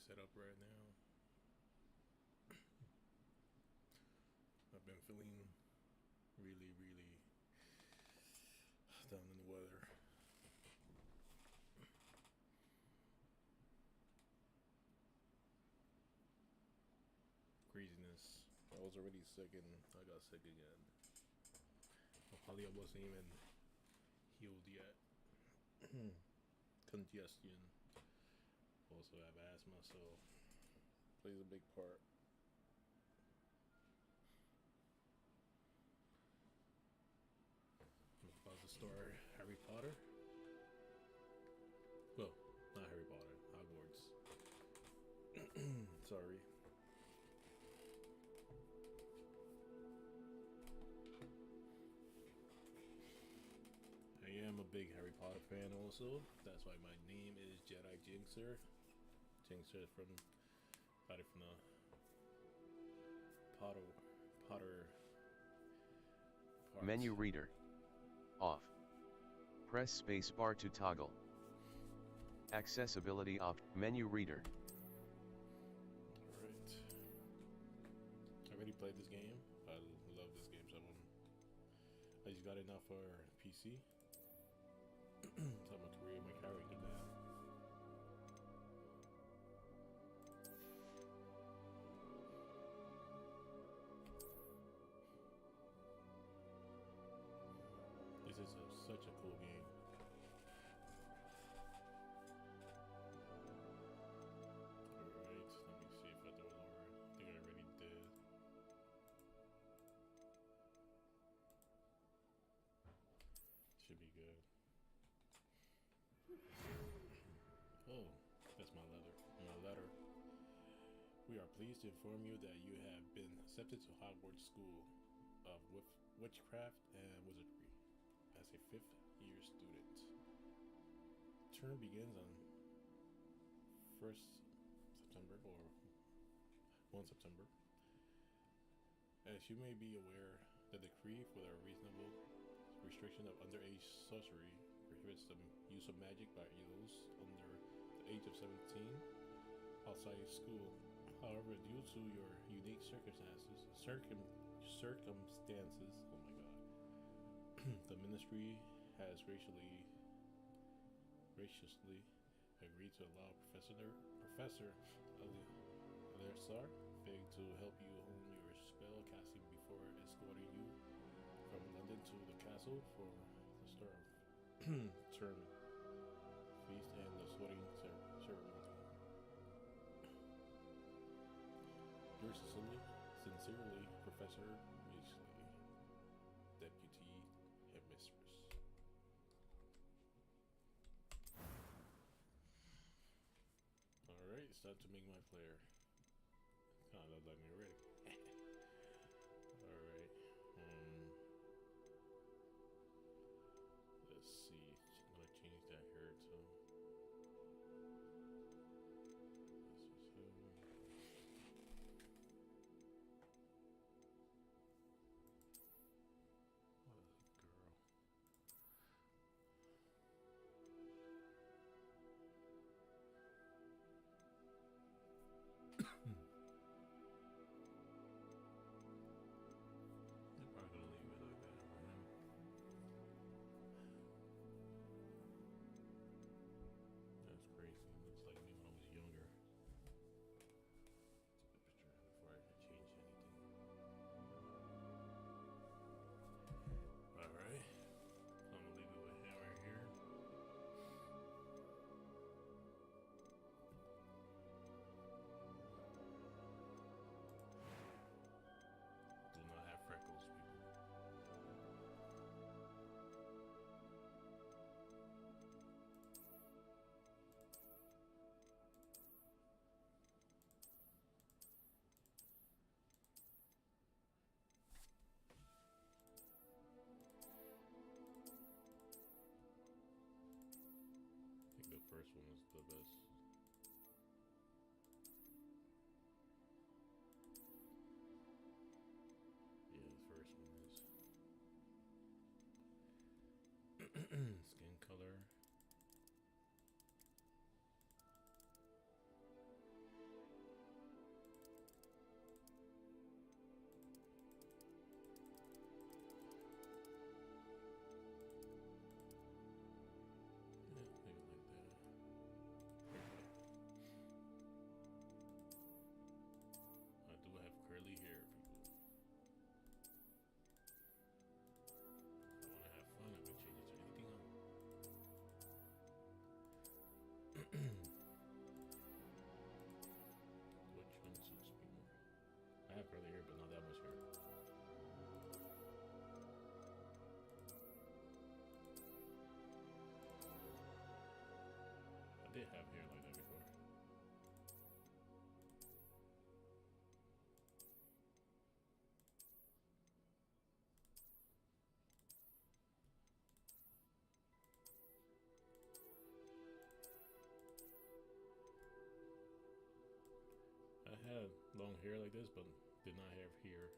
setup right now. I've been feeling really down in the weather. Craziness. I was already sick and I got sick again. Probably I wasn't even healed yet. Congestion. Also have asthma, so plays a big part. I'm about to start Harry Potter. Well, not Harry Potter, Hogwarts. Sorry. I am a big Harry Potter fan also. That's why my name is Jedi Jinxer. Jinxer from the Potter parts. Menu reader. Off. Press spacebar to toggle. Accessibility off. Menu reader. Alright. I already played this game. I love this game, so I just got it now for PC. So I'm gonna create my character now. This is such a cool game. Alright, let me see if I do it over. I think I already did. Should be good. Oh, that's my letter. We are pleased to inform you that you have been accepted to Hogwarts School of Witchcraft and Wizardry as a 5th year student. Term begins on 1st September or 1 September. As you may be aware, the decree for the reasonable restriction of underage sorcery prohibits the use of magic by those under the age of 17 outside school. However, due to your unique circumstances, oh my god, the ministry has graciously agreed to allow Professor Alersar Fig to help you hone your spell casting before escorting you from London to the castle for the start of term feast and the sorting ceremony. Yours sincerely, Professor Weasley, Deputy Headmistress. Alright, it's time to make my player. Kinda look like me already. Alright. Let's see. I'm gonna change that here too. This is him. What a girl. They're probably gonna leave it like that for him. That's crazy. Looks like me when I was younger. Take a picture before I change anything. Alright. I'm gonna leave it with him right here. Do not have freckles, people. I think the first one was the best. Yeah, the first one is. Skin color. long hair like this, but did not have hair.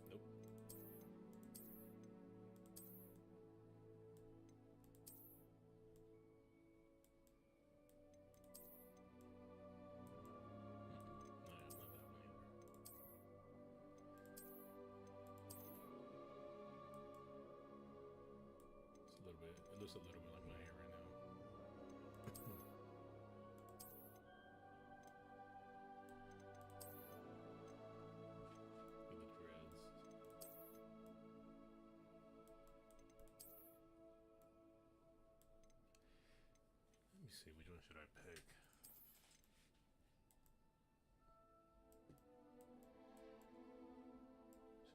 Nope. No, not that one either. It's a little bit. It looks a little bit like my hair right now. With the dreads. Let me see, which one should I pick?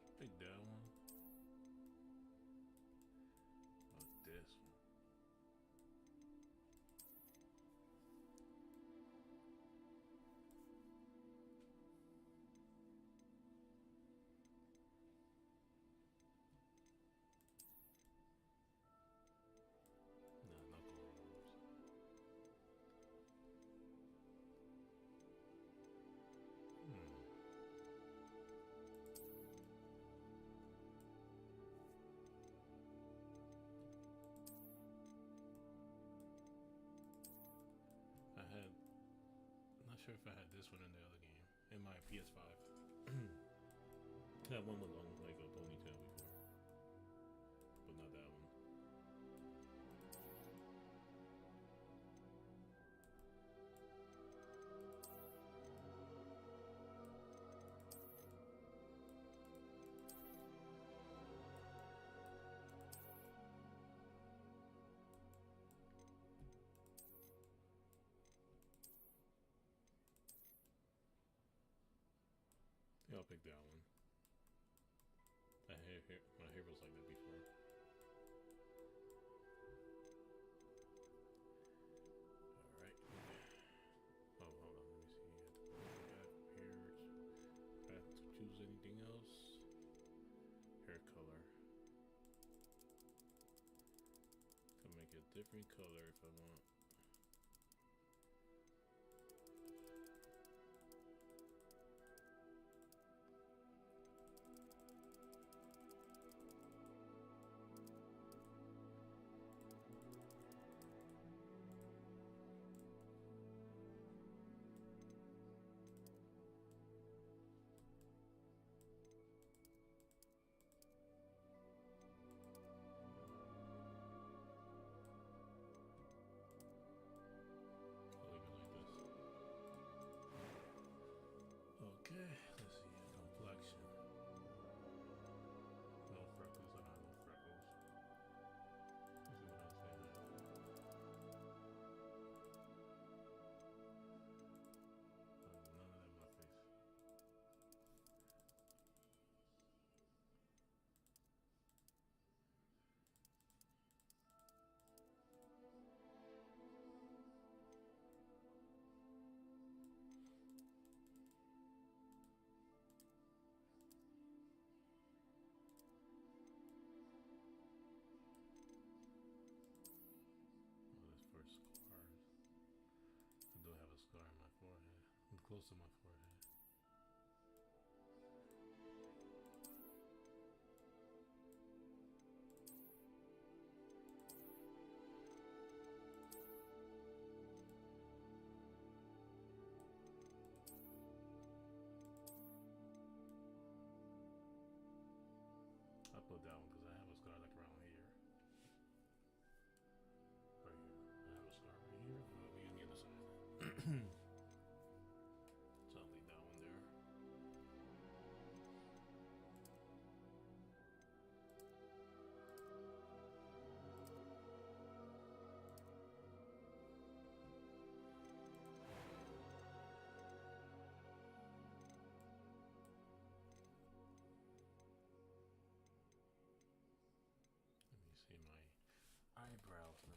Should I pick that one? Or this one? Nah, not cornrows. I had, not sure if I had this one in the other game, in my PS5. That one was on like a ponytail before, but not that one. Yeah, I'll pick that one. My hair was like that before. Alright. Oh, hold on, let me see. I have to choose anything else. Hair color. Can make a different color if I want. Okay, let's see. Complexion. No freckles. I don't have no freckles. Let's see what else they have. None of them on my face. For scars. I do have a scar on my forehead. I'm close to my forehead. I put that one because I have a scar like around here. Right here. I have a scar right here. It'll be on the other side. So eyebrows now.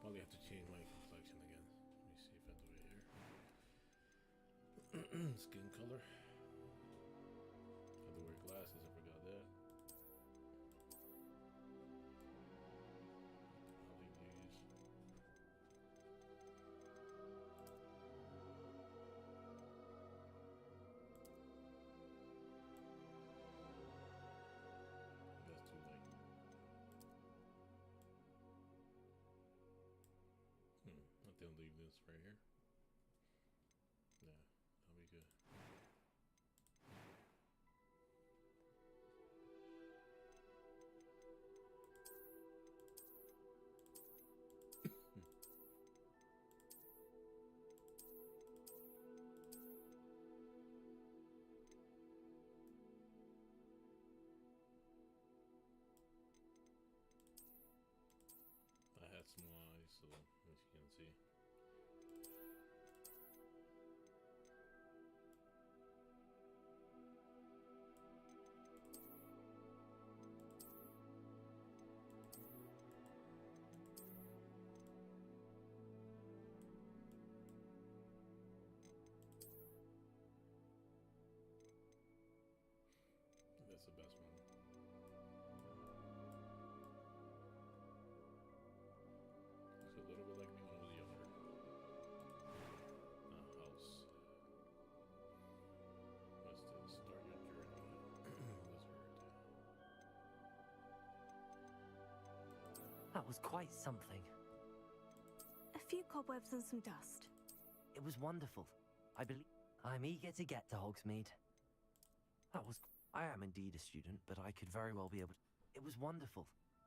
Probably have to change my complexion again. Let me see if I do it here. Skin color. I have to wear glasses, I forgot that. I'll leave these. That's too light. I think I'll leave this right here. Yeah, that'll be good. I had small eyes, so as you can see. That's the best one. Looks a little bit like me when I was younger. House. What's this? Start your journey. Wizard. That was quite something. A few cobwebs and some dust. It was wonderful. I'm eager to get to Hogsmeade. I am indeed a student, but I could very well be able to. It was wonderful.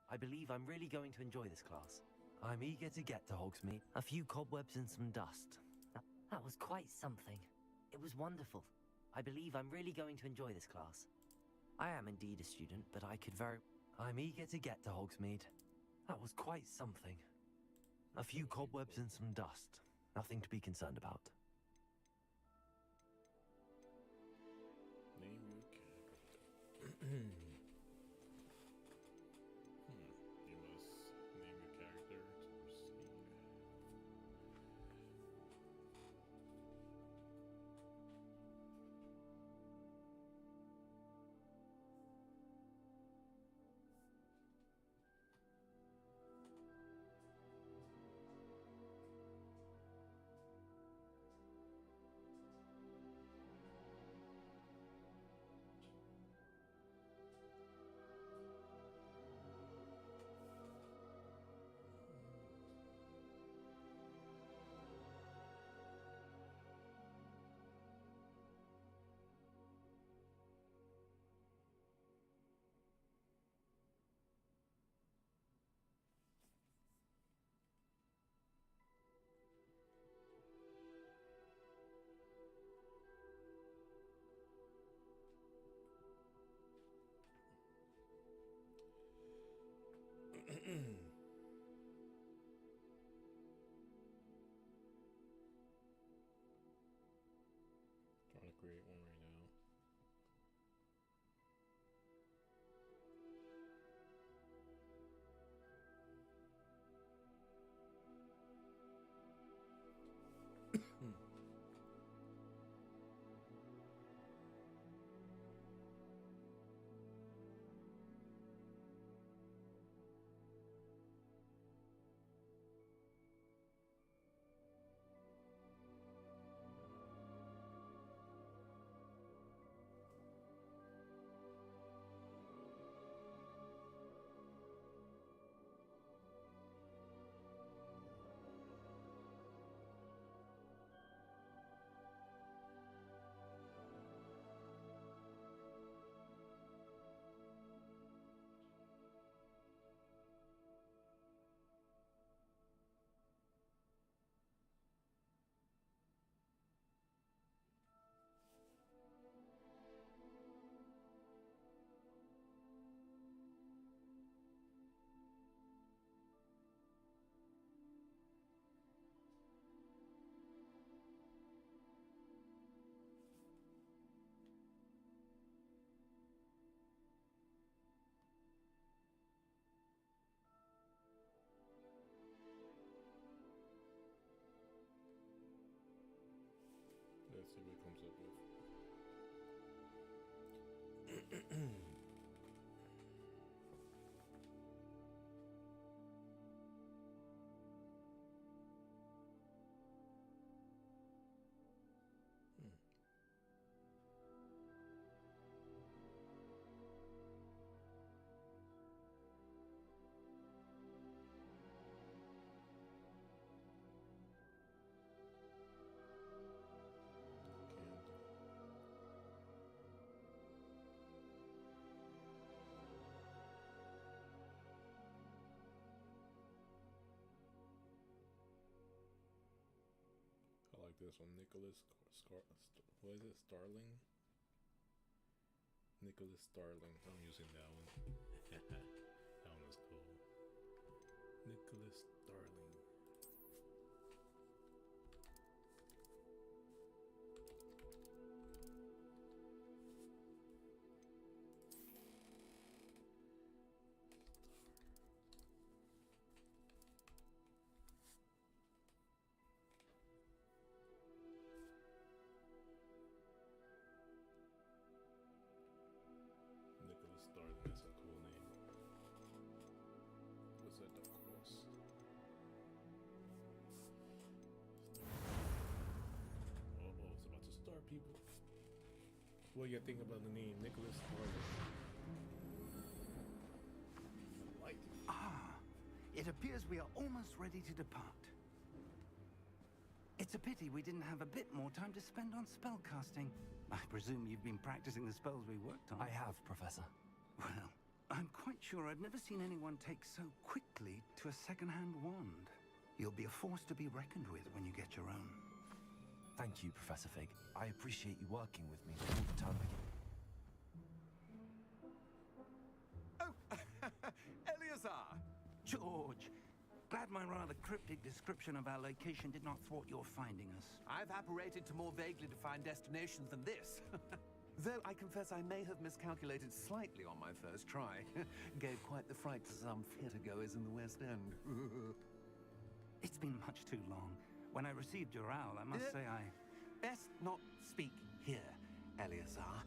I believe I'm really going to enjoy this class. I'm eager to get to Hogsmeade. A few cobwebs and some dust. That was quite something. It was wonderful. I believe I'm really going to enjoy this class. I am indeed a student, but I'm eager to get to Hogsmeade. That was quite something. A few cobwebs and some dust. Nothing to be concerned about. Name your character. You must name your character to proceed. I like this one, what is it, Starling? Nicholas Starling. I'm using that one. That one is cool. Nicholas Starling. Nicholas Starling, that's a cool name. What's that, of course? It's about to start, people. What do you think about the name Nicholas Starling? I like it. Ah, it appears we are almost ready to depart. It's a pity we didn't have a bit more time to spend on spellcasting. I presume you've been practicing the spells we worked on. I have, Professor. Well, I'm quite sure I've never seen anyone take so quickly to a second-hand wand. You'll be a force to be reckoned with when you get your own. Thank you, Professor Fig. I appreciate you working with me all the time I can. Oh, Eleazar! George, glad my rather cryptic description of our location did not thwart your finding us. I've apparated to more vaguely defined destinations than this. Though I confess I may have miscalculated slightly on my first try. Gave quite the fright to some theatre-goers in the West End. It's been much too long. When I received your owl, I must say I... Best not speak here, Eleazar.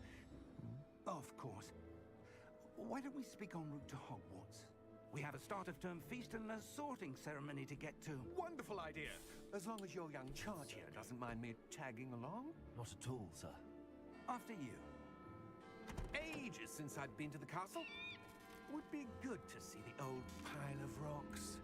Of course. Why don't we speak en route to Hogwarts? We have a start-of-term feast and a sorting ceremony to get to. Wonderful idea! As long as your young charge here doesn't mind me tagging along. Not at all, sir. After you. Ages since I'd been to the castle. Would be good to see the old pile of rocks.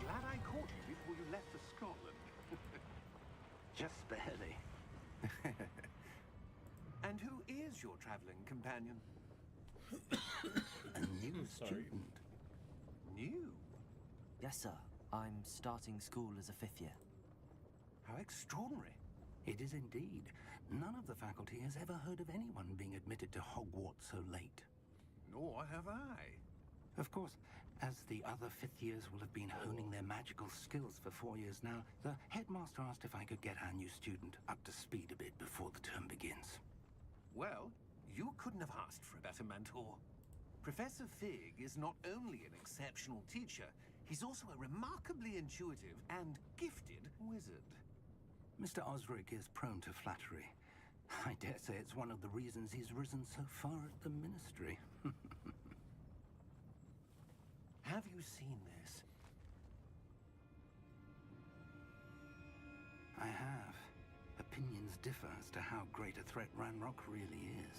Glad I caught you before you left for Scotland. Just barely. And who is your traveling companion? A new Sorry. student. New? Yes, sir. I'm starting school as a 5th year. How extraordinary. It is indeed. None of the faculty has ever heard of anyone being admitted to Hogwarts so late. Nor have I. Of course, as the other 5th years will have been honing their magical skills for 4 years now, the headmaster asked if I could get our new student up to speed a bit before the term begins. Well, you couldn't have asked for a better mentor. Professor Fig is not only an exceptional teacher, he's also a remarkably intuitive and gifted wizard. Mr. Osric is prone to flattery. I dare say it's one of the reasons he's risen so far at the ministry. Have you seen this? differ as to how great a threat Ranrock really is.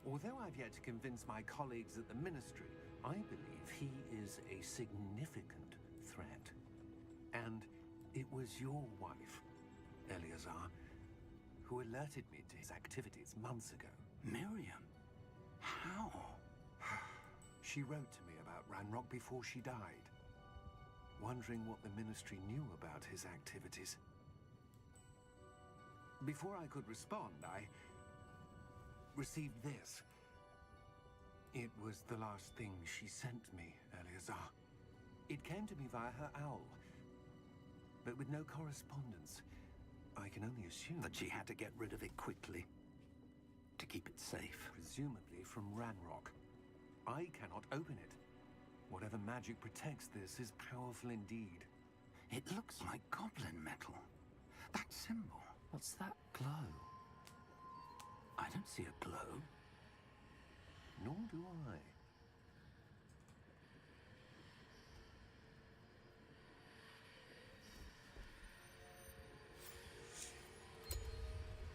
Although I've yet to convince my colleagues at the Ministry, I believe he is a significant threat. And it was your wife, Eleazar, who alerted me to his activities months ago. Miriam? How? She wrote to me about Ranrock before she died, wondering what the Ministry knew about his activities. Before I could respond, I received this. It was the last thing she sent me, Eleazar. It came to me via her owl, but with no correspondence. I can only assume That she had to get rid of it quickly, to keep it safe. presumably from Ranrock. I cannot open it. Whatever magic protects this is powerful indeed. It looks like goblin metal. That symbol. What's that glow? I don't see a glow. Nor do I.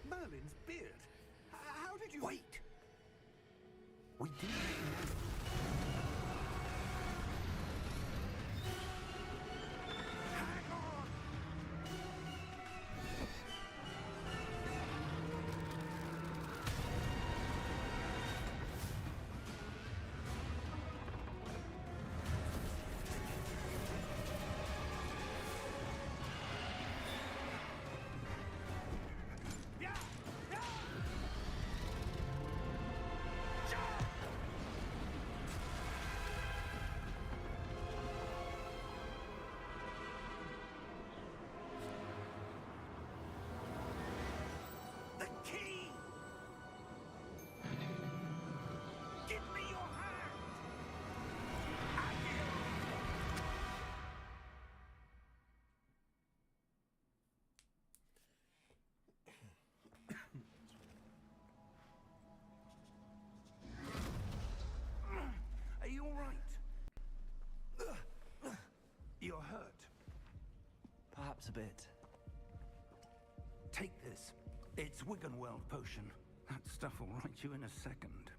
Merlin's beard. How did you... Wait! We do know. Hang on! Yeah! Yeah! The key! Give me your hand! Are you all right? You're hurt. Perhaps a bit. Take this. It's Wiggenweld potion. That stuff will right you in a second.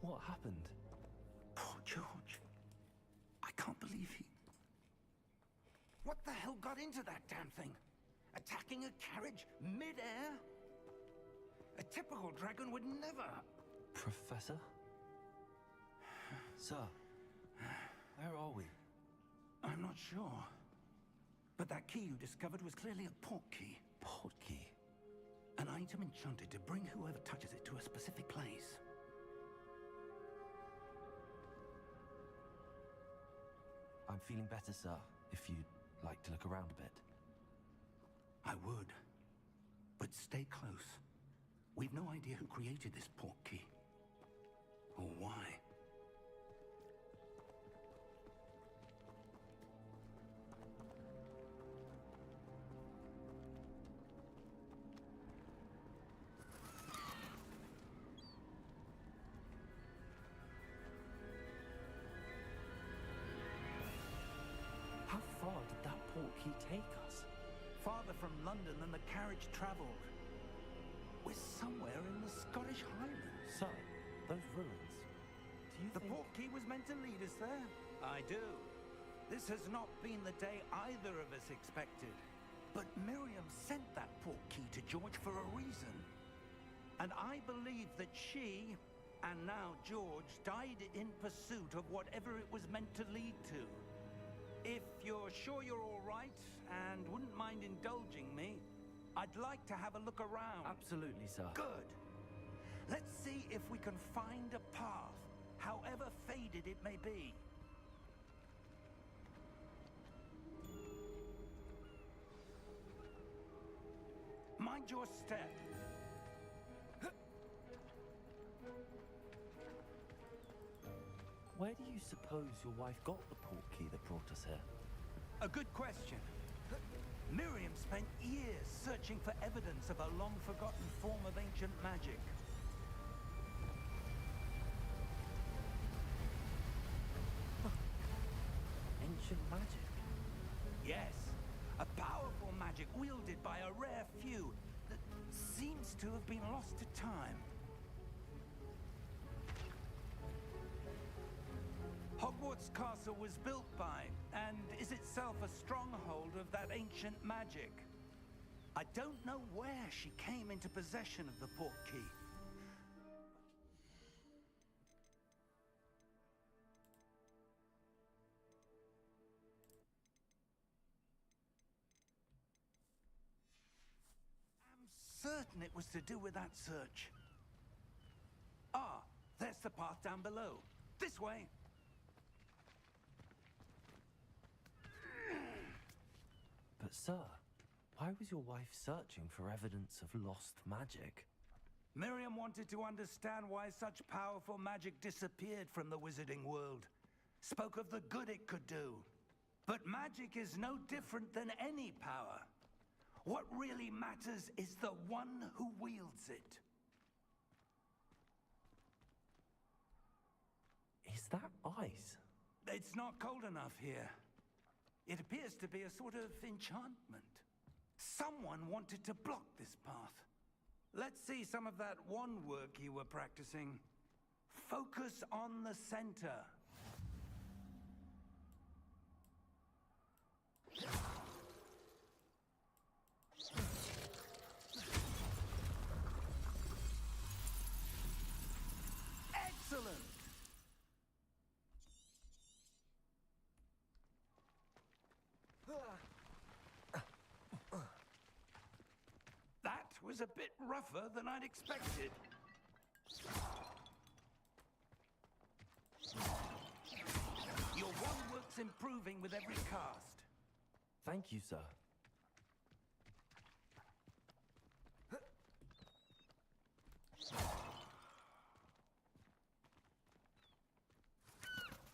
What happened? Poor George. I can't believe he... What the hell got into that damn thing? Attacking a carriage mid-air? A typical dragon would never... Professor? Sir, where are we? I'm not sure. But that key you discovered was clearly a port key. Port key. An item enchanted to bring whoever touches it to a specific place. I'm feeling better, sir, if you'd like to look around a bit. I would. But stay close. We've no idea who created this port key. Or why. How far did that port key take us? Farther from London than the carriage traveled. We're somewhere in the Scottish Highlands. Sir, those ruins. Do you The think... port key was meant to lead us there. I do. This has not been the day either of us expected. But Miriam sent that port key to George for a reason. And I believe that she, and now George, died in pursuit of whatever it was meant to lead to. If you're sure you're all right and wouldn't mind indulging me, I'd like to have a look around. Absolutely, sir. Good. Let's see if we can find a path, however faded it may be. Mind your step. Where do you suppose your wife got the port key that brought us here? A good question. Miriam spent years searching for evidence of a long-forgotten form of ancient magic. Ancient magic? Yes, a powerful magic wielded by a rare few that seems to have been lost to time. Hogwarts Castle was built by, and is itself a stronghold of that ancient magic. I don't know where she came into possession of the portkey. I'm certain it was to do with that search. Ah, there's the path down below. This way. But sir, why was your wife searching for evidence of lost magic? Miriam wanted to understand why such powerful magic disappeared from the wizarding world. Spoke of the good it could do. But magic is no different than any power. What really matters is the one who wields it. Is that ice? It's not cold enough here. It appears to be a sort of enchantment. Someone wanted to block this path. Let's see some of that wand work you were practicing. Focus on the center. Excellent! That was a bit rougher than I'd expected. Your wand work's improving with every cast. Thank you, sir.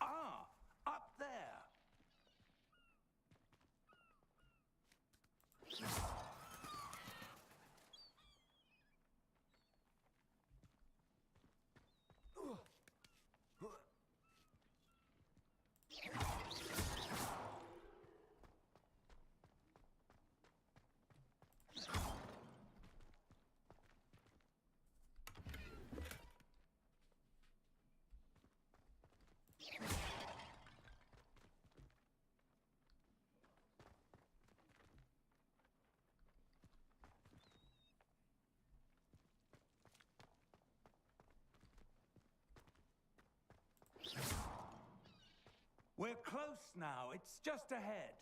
Ah, up there. We're close now. It's just ahead.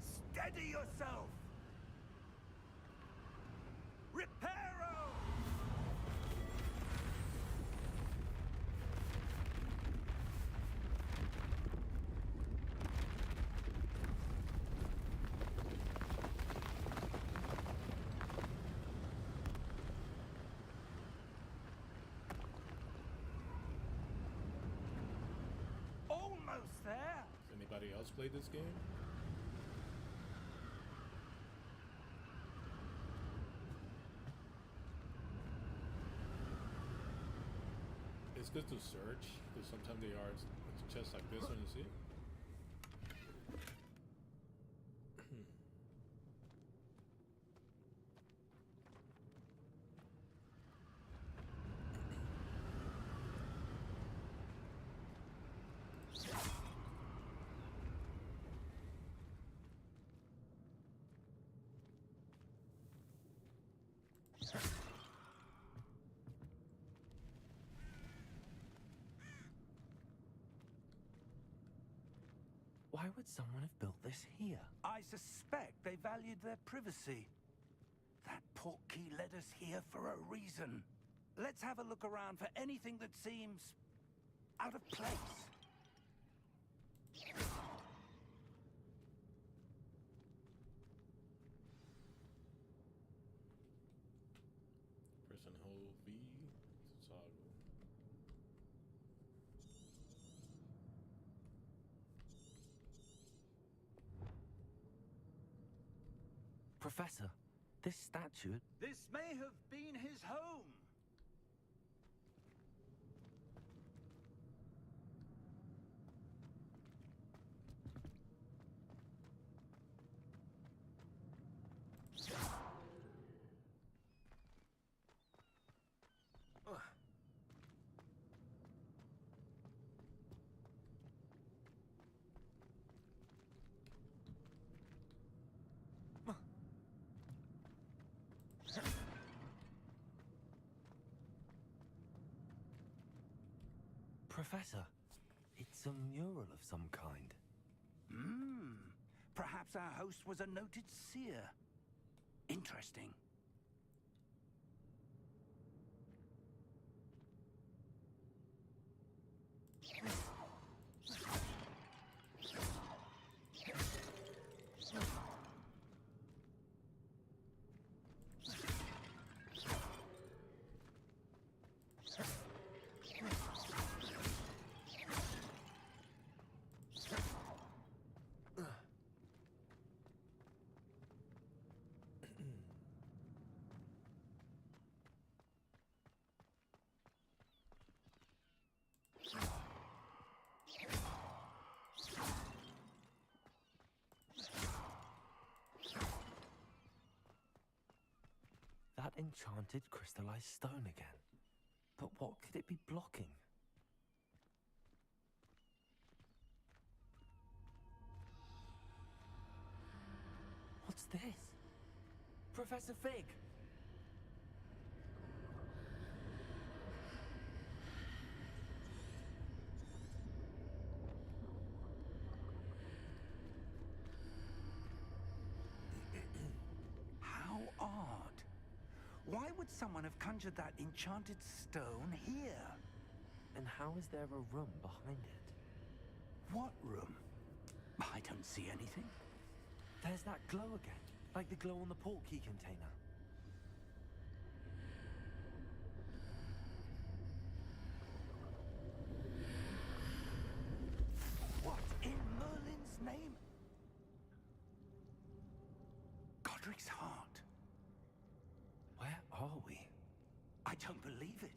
Steady yourself! Reparo! Almost there. Has anybody else played this game? It's good to search, because sometimes they are chests like this one, you see? Why would someone have built this here? I suspect they valued their privacy. That portkey led us here for a reason. Let's have a look around for anything that seems out of place. press and hold V to toggle. Professor, this statue... This may have been his home. Professor, it's a mural of some kind. Perhaps our host was a noted seer. Interesting. That enchanted crystallized stone again. But what could it be blocking? What's this? Professor Fig! How odd. Why would someone have conjured that enchanted stone here? And how is there a room behind it? What room? I don't see anything. There's that glow again, like the glow on the portkey container. What in Merlin's name? Godric's heart. Where are we? I don't believe it.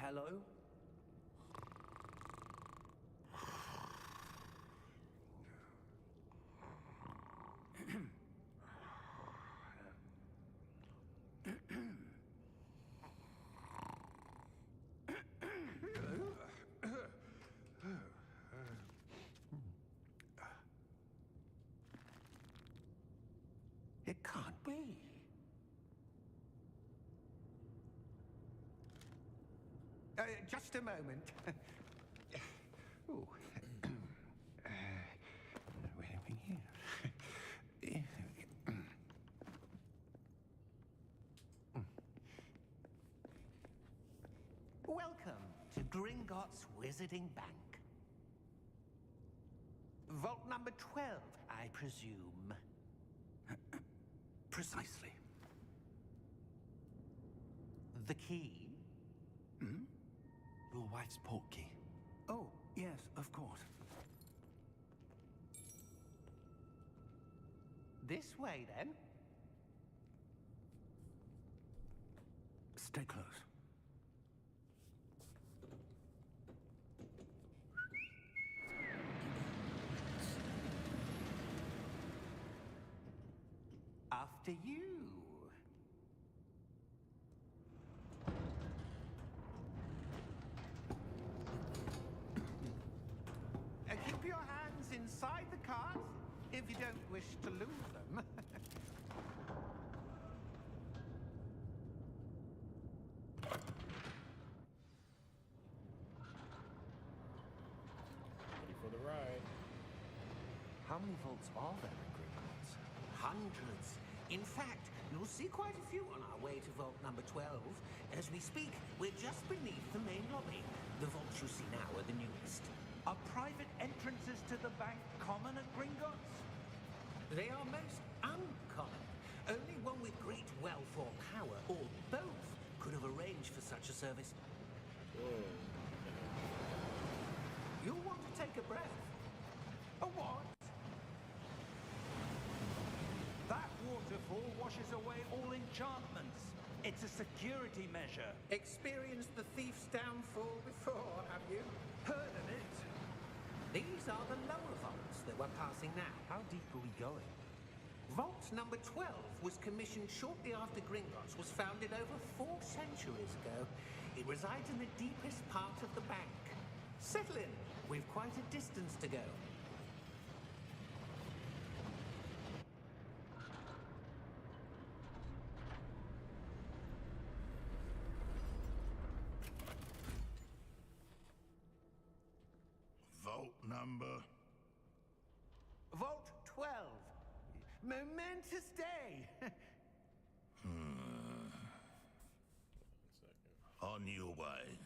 Hello? It can't be. Just a moment. Ooh. Where are we here? Welcome to Gringotts Wizarding Bank. Vault number 12, I presume. Precisely. The key? Your wife's portkey. Oh, yes, of course. This way, then. Stay close. After you. Keep your hands inside the cart if you don't wish to lose them. Ready for the ride. How many vaults are there in Gringotts? Hundreds. In fact, You'll see quite a few on our way to vault number 12. As we speak, we're just beneath the main lobby. The vaults you see now are the newest. Are private entrances to the bank common at Gringotts? They are most uncommon. Only one with great wealth or power, or both, could have arranged for such a service. Whoa. You'll want to take a breath. A what? That waterfall washes away all enchantments. It's a security measure. Experienced the thief's downfall before, have you? Heard of it? These are the lower vaults that we're passing now. How deep are we going? Vault number 12 was commissioned shortly after Gringotts was founded over 4 centuries ago. It resides in the deepest part of the bank. Settle in. We've quite a distance to go. Vault number. Vault 12. Momentous day. One second. On your way.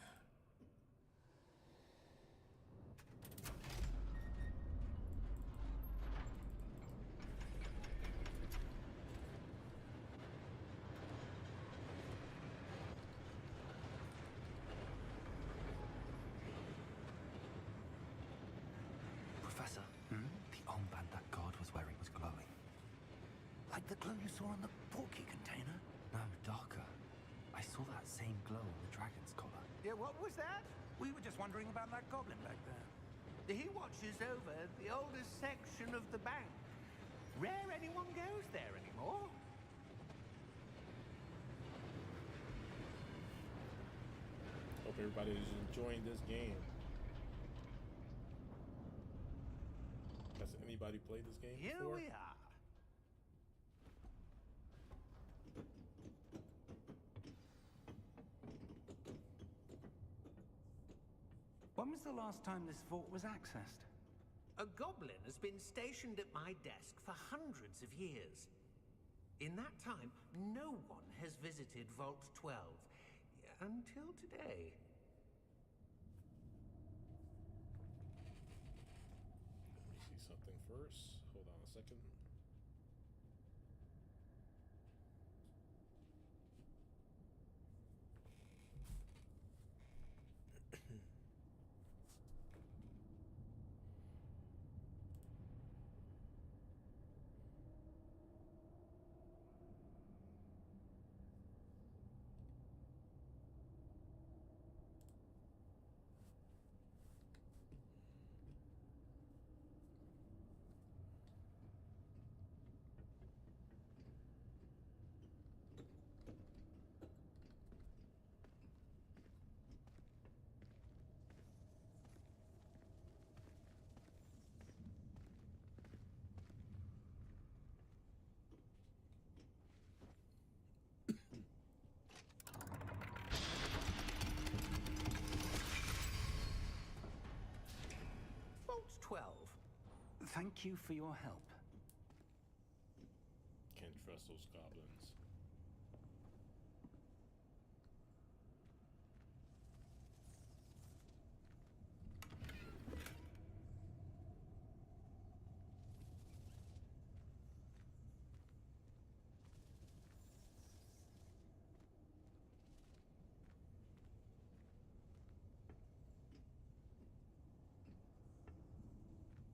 Professor, the armband that guard was wearing was glowing. Like the glow you saw on the porky container? No, darker. I saw that same glow on the dragon's collar. Yeah, what was that? We were just wondering about that goblin back there. He watches over the oldest section of the bank. Rare anyone goes there anymore. Hope everybody is enjoying this game. Has anybody played this game Here before? we are. When was the last time this vault was accessed? A goblin has been stationed at my desk for hundreds of years. In that time, no one has visited Vault 12 until today. Let me see something first. Hold on a second. Vault 12. Thank you for your help. Can't trust those goblins.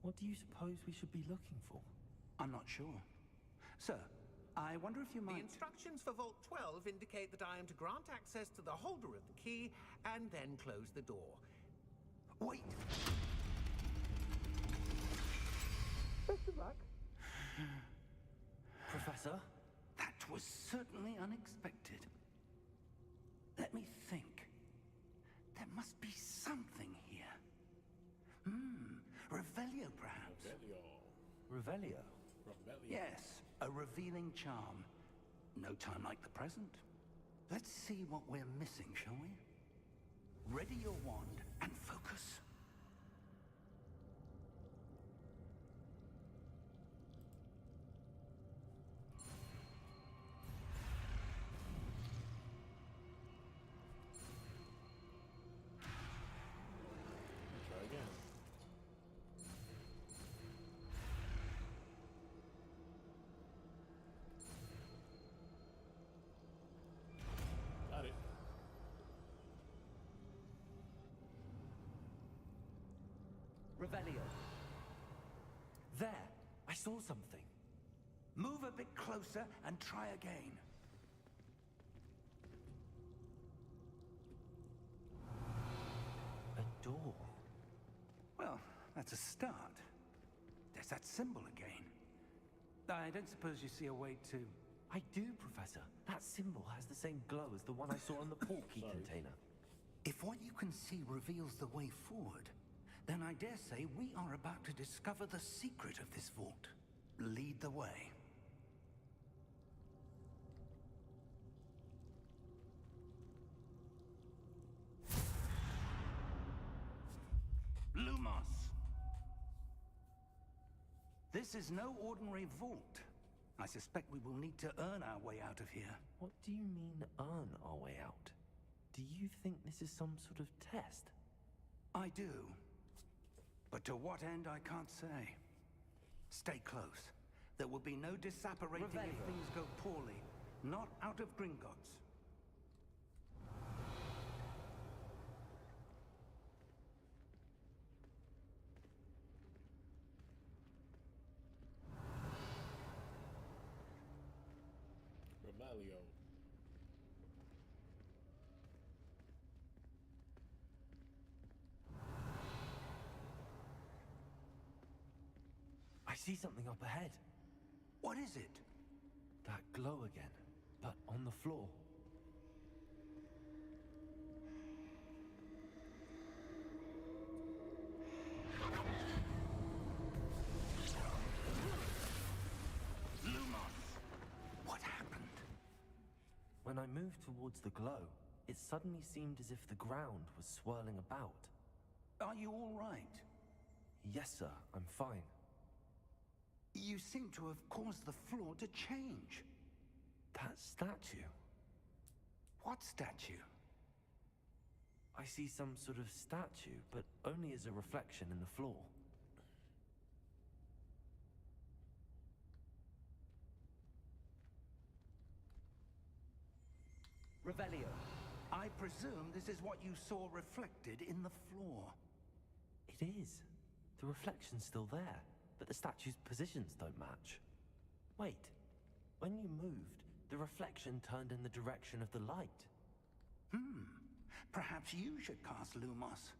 What do you suppose we should be looking for? I'm not sure. Sir, I wonder if you The might... instructions for Vault 12 indicate that I am to grant access to the holder of the key and then close the door. Wait! Best of luck. Professor? That was certainly unexpected. Let me think. There must be something here. Revelio, perhaps? Revelio. Revelio? Revelio. Yes, a revealing charm. No time like the present. Let's see what we're missing, shall we? Ready your wand and focus. Revelio. There, I saw something. Move a bit closer and try again. A door. Well, that's a start. There's that symbol again. I don't suppose you see a way to... I do, Professor. That symbol has the same glow as the one I saw on the portkey container. If what you can see reveals the way forward, then I dare say we are about to discover the secret of this vault. Lead the way. Lumos! This is no ordinary vault. I suspect we will need to earn our way out of here. What do you mean, earn our way out? Do you think this is some sort of test? I do. But to what end, I can't say. Stay close. There will be no disapparating if Revelio. things go poorly. Not out of Gringotts. Revelio. I see something up ahead. What is it? That glow again, but on the floor. Lumos! What happened? When I moved towards the glow, it suddenly seemed as if the ground was swirling about. Are you all right? Yes, sir, I'm fine. You seem to have caused the floor to change. That statue. What statue? I see some sort of statue, but only as a reflection in the floor. Revelio. I presume this is what you saw reflected in the floor. It is. The reflection's still there, but the statue's positions don't match. Wait. When you moved, the reflection turned in the direction of the light. Perhaps you should cast Lumos.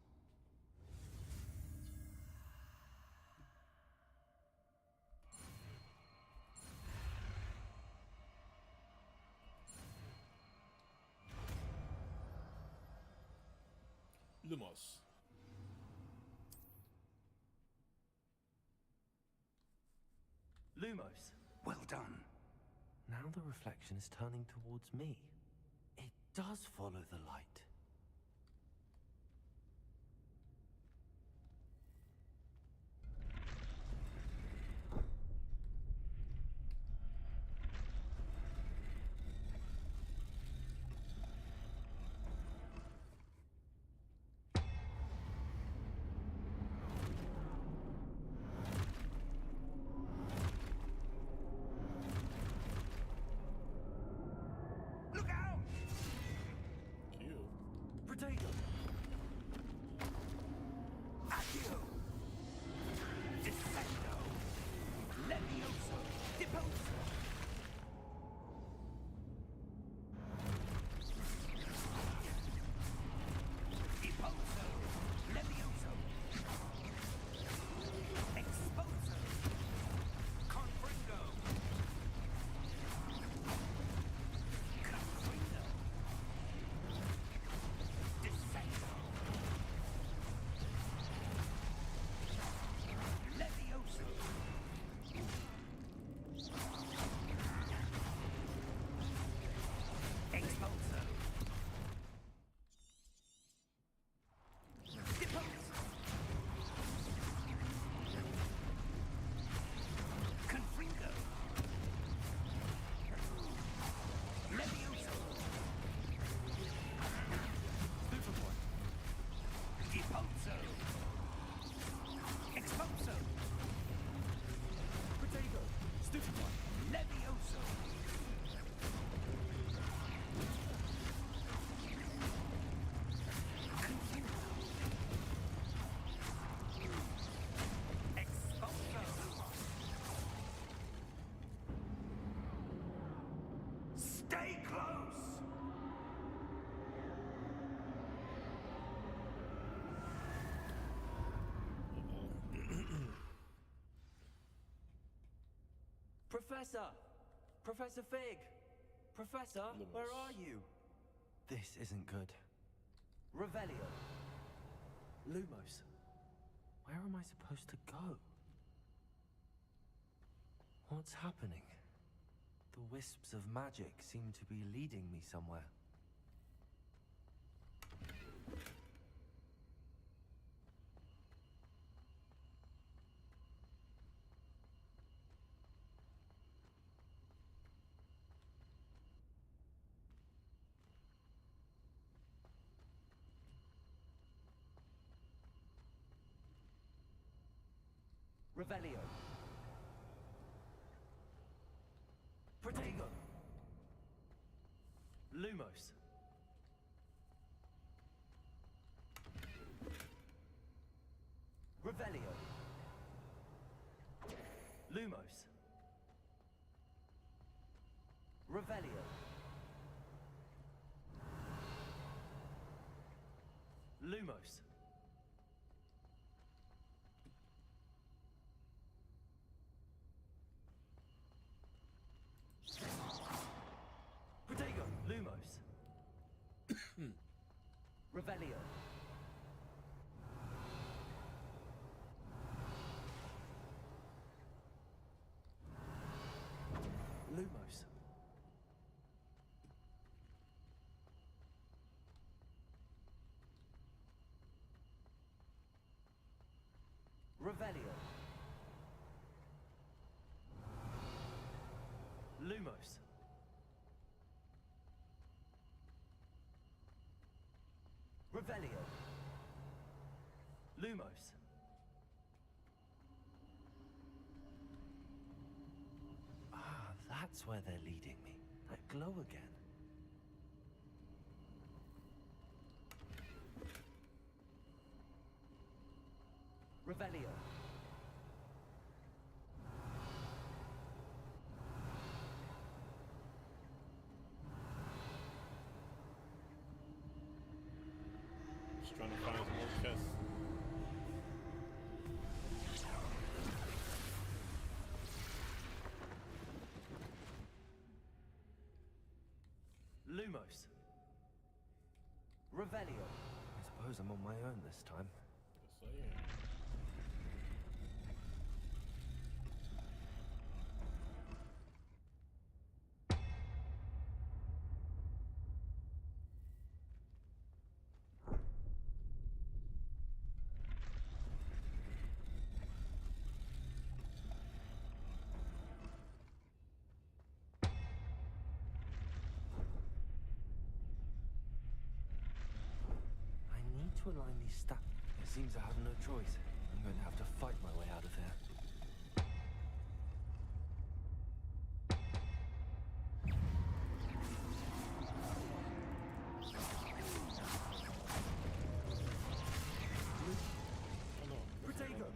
Lumos. Lumos. Well done. Now the reflection is turning towards me. It does follow the light. Look out! Cute. Potato! Accio! Descendo! Levioso! Deposo! Deposo! Levioso! Exposo! Confringo! Confringo! Descendo! Professor! Professor Fig! Professor, Lumos. where are you? This isn't good. Revelio. Lumos. Where am I supposed to go? What's happening? The wisps of magic seem to be leading me somewhere. Revelio. Protego. Lumos. Revelio. Lumos. Revelio. Lumos. Protego. Lumos. Revelio. Lumos. Revelio. Lumos. Revelio. Lumos. Ah, that's where they're leading me. That glow again. Revelio. Just trying to find some more chests. Lumos. Revelio. I suppose I'm on my own this time. Yes, I am. I need to align these stacks. It seems I have no choice. I'm going to have to fight my way out of here. Oh no. Protego.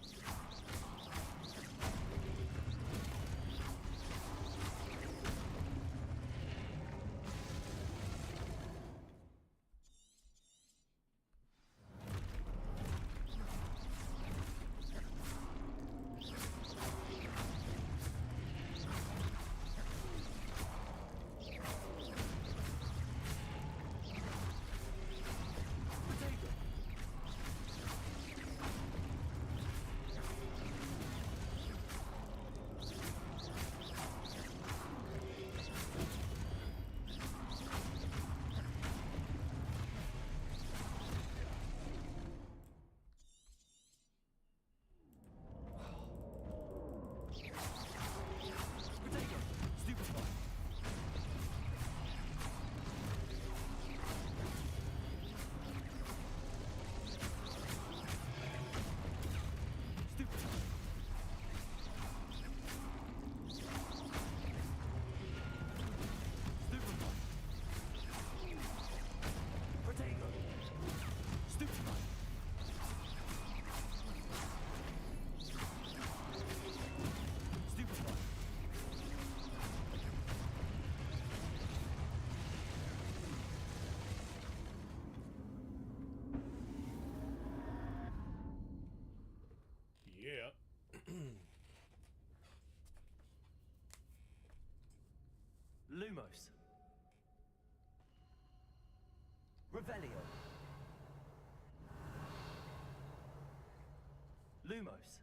Lumos. Revelio. Lumos.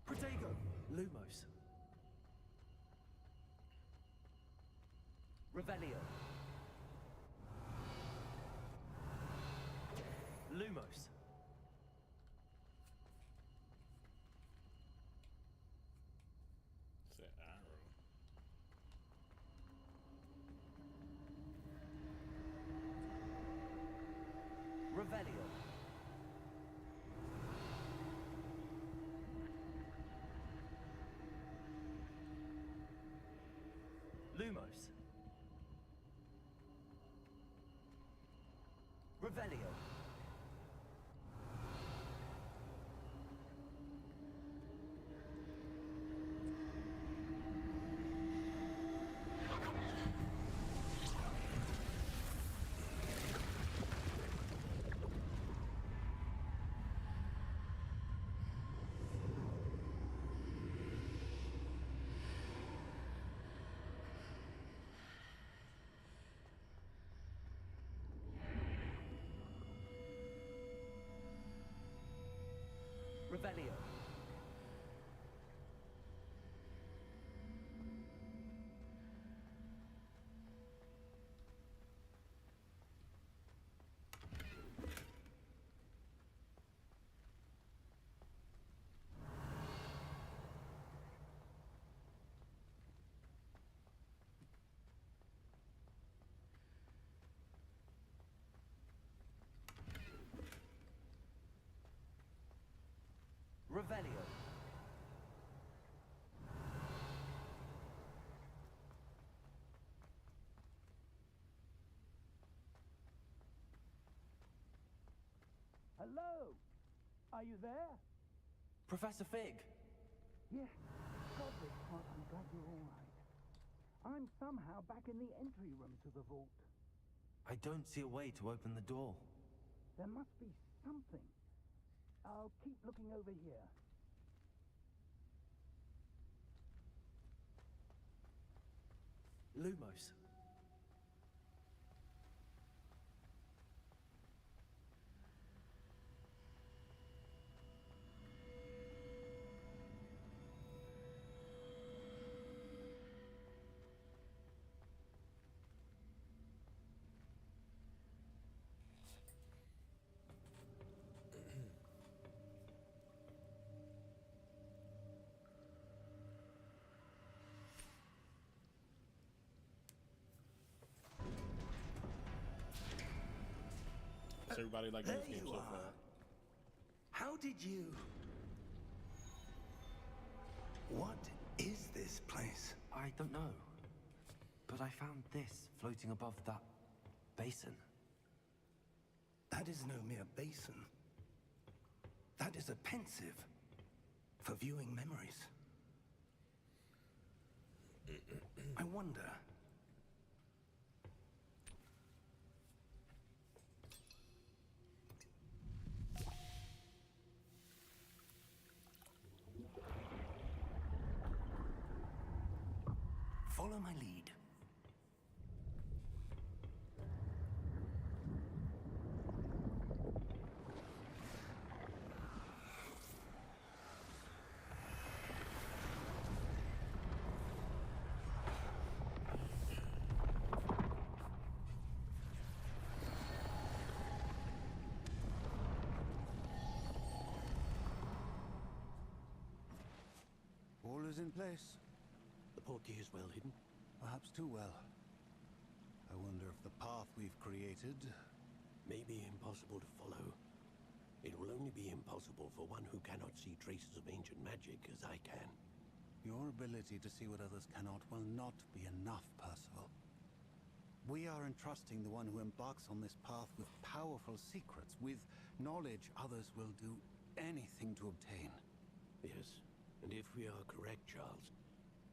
Protego. Lumos. Revelio. Lumos. It's that arrow. Revelio. Lumos. Revelio. Revelio. Revelio. Hello? Are you there? Professor Fig. Yeah. God, this part, I'm glad you're all right. I'm somehow back in the entry room to the vault. I don't see a way to open the door. There must be something. I'll keep looking over here. Lumos. What's everybody like this game you so are. far? How did you... What is this place? I don't know. But I found this floating above that basin. That is no mere basin. That is a pensive for viewing memories. I wonder... Follow my lead. All is in place. The portkey is well hidden. Perhaps too well. I wonder if the path we've created... May be impossible to follow. It will only be impossible for one who cannot see traces of ancient magic as I can. Your ability to see what others cannot will not be enough, Percival. We are entrusting the one who embarks on this path with powerful secrets, with knowledge others will do anything to obtain. Yes, and if we are correct, Charles,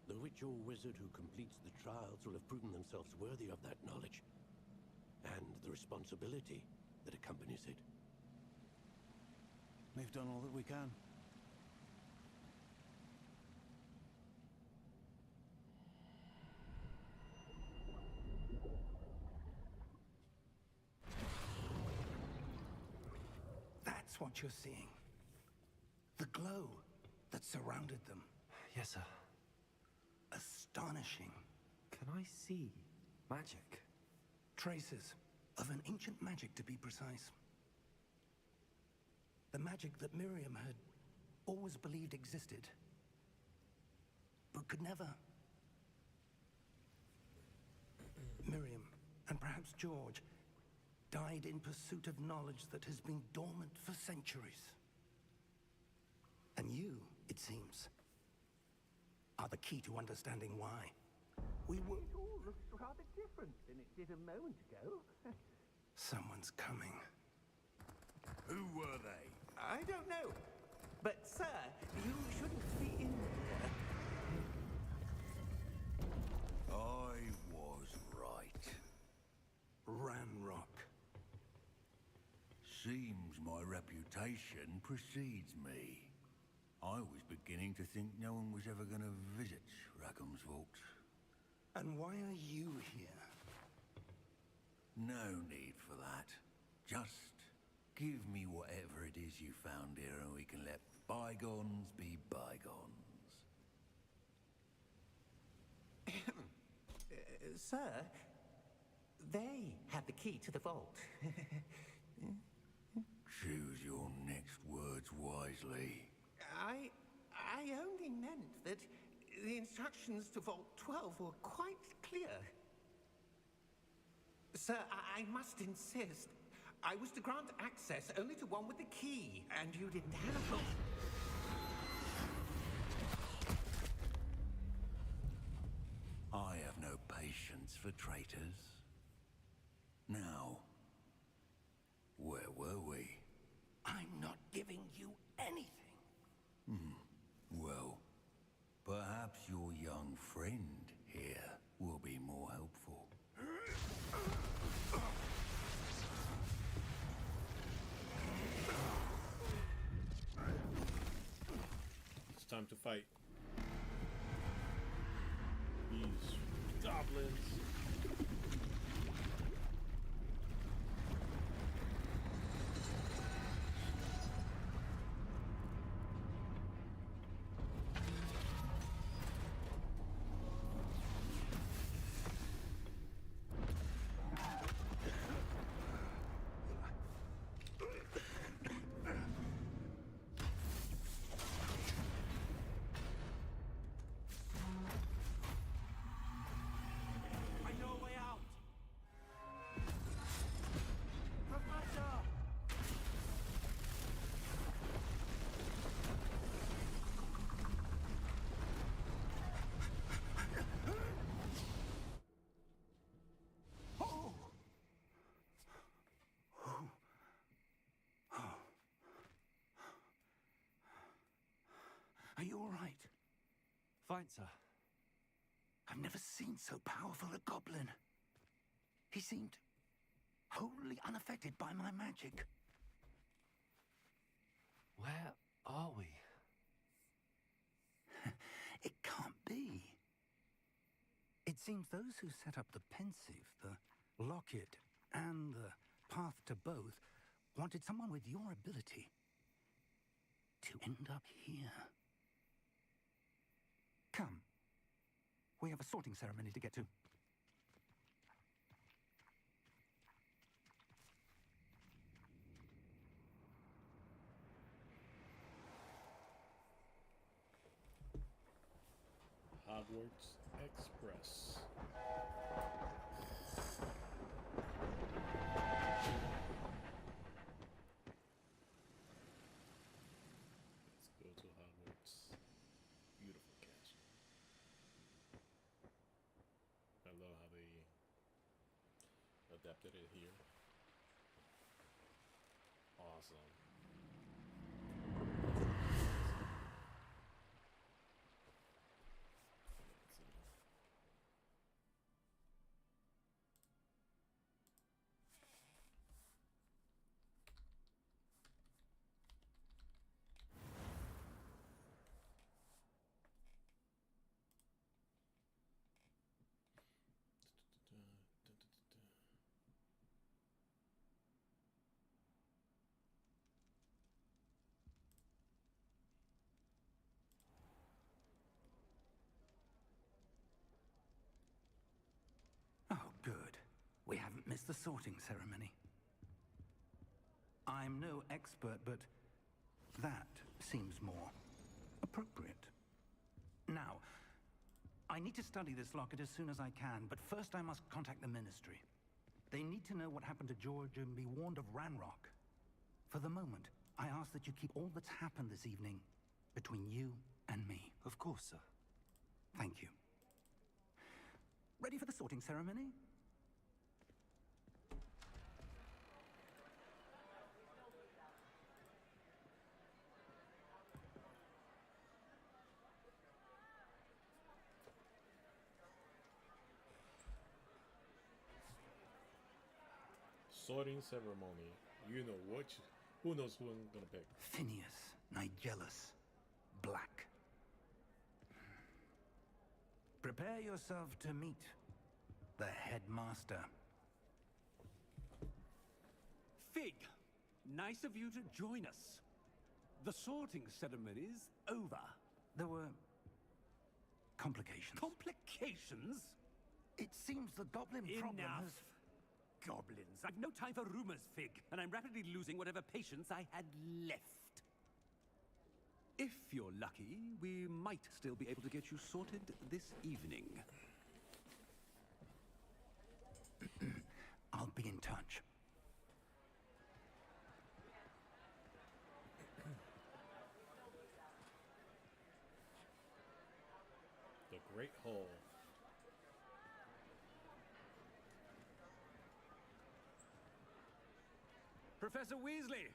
the witch or wizard who completes the trials will have proven themselves worthy of that knowledge. and the responsibility that accompanies it. We've done all that we can. That's what you're seeing. The glow that surrounded them. Yes, sir. Astonishing. Can I see magic? Traces of an ancient magic, to be precise. The magic that Miriam had always believed existed, but could never. Miriam, and perhaps George, died in pursuit of knowledge that has been dormant for centuries. And you, it seems, are the key to understanding why. It all looks rather different than it did a moment ago. Someone's coming. Who were they? I don't know. But, sir, you shouldn't be in here. I was right. Ranrock. Seems my reputation precedes me. I was beginning to think no one was ever going to visit Rackham's vault. And why are you here? No need for that. Just give me whatever it is you found here and we can let bygones be bygones. Sir, they had the key to the vault. Choose your next words wisely. I only meant that the instructions to Vault 12 were quite clear. Sir, I must insist. I was to grant access only to one with the key, and you didn't have it. I have no patience for traitors. Now, where were we? I'm not giving you anything. Well, perhaps your young friend here will be more helpful. It's time to fight these goblins. Are you all right? Fine, sir. I've never seen so powerful a goblin. He seemed wholly unaffected by my magic. Where are we? It can't be. It seems those who set up the pensive, the locket, and the path to both wanted someone with your ability to end up here. Come. We have a sorting ceremony to get to. Hogwarts Express. Let's go to Hogwarts. Beautiful castle. I love how they adapted it here. Awesome. Let's see. We haven't missed the sorting ceremony. I'm no expert, but that seems more appropriate. Now, I need to study this locket as soon as I can, but first I must contact the Ministry. They need to know what happened to George and be warned of Ranrock. For the moment, I ask that you keep all that's happened this evening between you and me. Of course, sir. Thank you. Ready for the sorting ceremony? Sorting ceremony. You know which. Who knows who I'm gonna pick? Phineas, Nigellus, Black. Prepare yourself to meet the headmaster. Fig, nice of you to join us. The sorting ceremony's over. There were complications. Complications? It seems the goblin problem Enough. has... Goblins. I've no time for rumors, Fig, and I'm rapidly losing whatever patience I had left. If you're lucky, we might still be able to get you sorted this evening. I'll be in touch. The Great Hall. Professor Weasley,